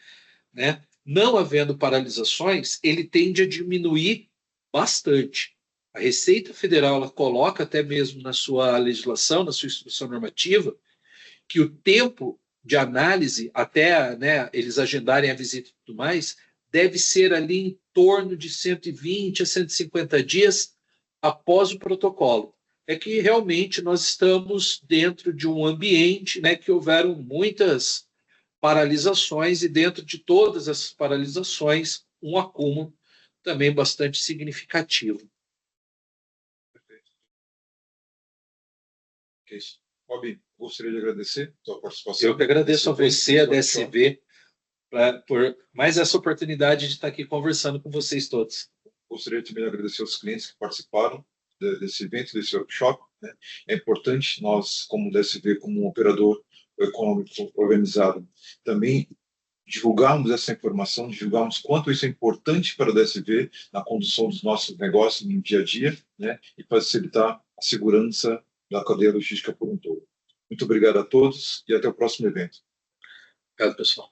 né? Não havendo paralisações, ele tende a diminuir bastante. A Receita Federal ela coloca até mesmo na sua legislação, na sua instrução normativa, que o tempo de análise, até, né, eles agendarem a visita e tudo mais, deve ser ali em torno de 120 a 150 dias após o protocolo. É que realmente nós estamos dentro de um ambiente, né, que houveram muitas paralisações e dentro de todas essas paralisações, um acúmulo também bastante significativo. Rob, gostaria de agradecer a sua participação. Eu que agradeço a você, a DSV, por mais essa oportunidade de estar aqui conversando com vocês todos. Gostaria também de agradecer aos clientes que participaram desse evento, desse workshop, né? É importante nós, como DSV, como um operador econômico organizado, também divulgarmos essa informação, divulgarmos quanto isso é importante para a DSV na condução dos nossos negócios no dia a dia, né? E facilitar a segurança da cadeia logística por um todo. Muito obrigado a todos e até o próximo evento. Obrigado, pessoal.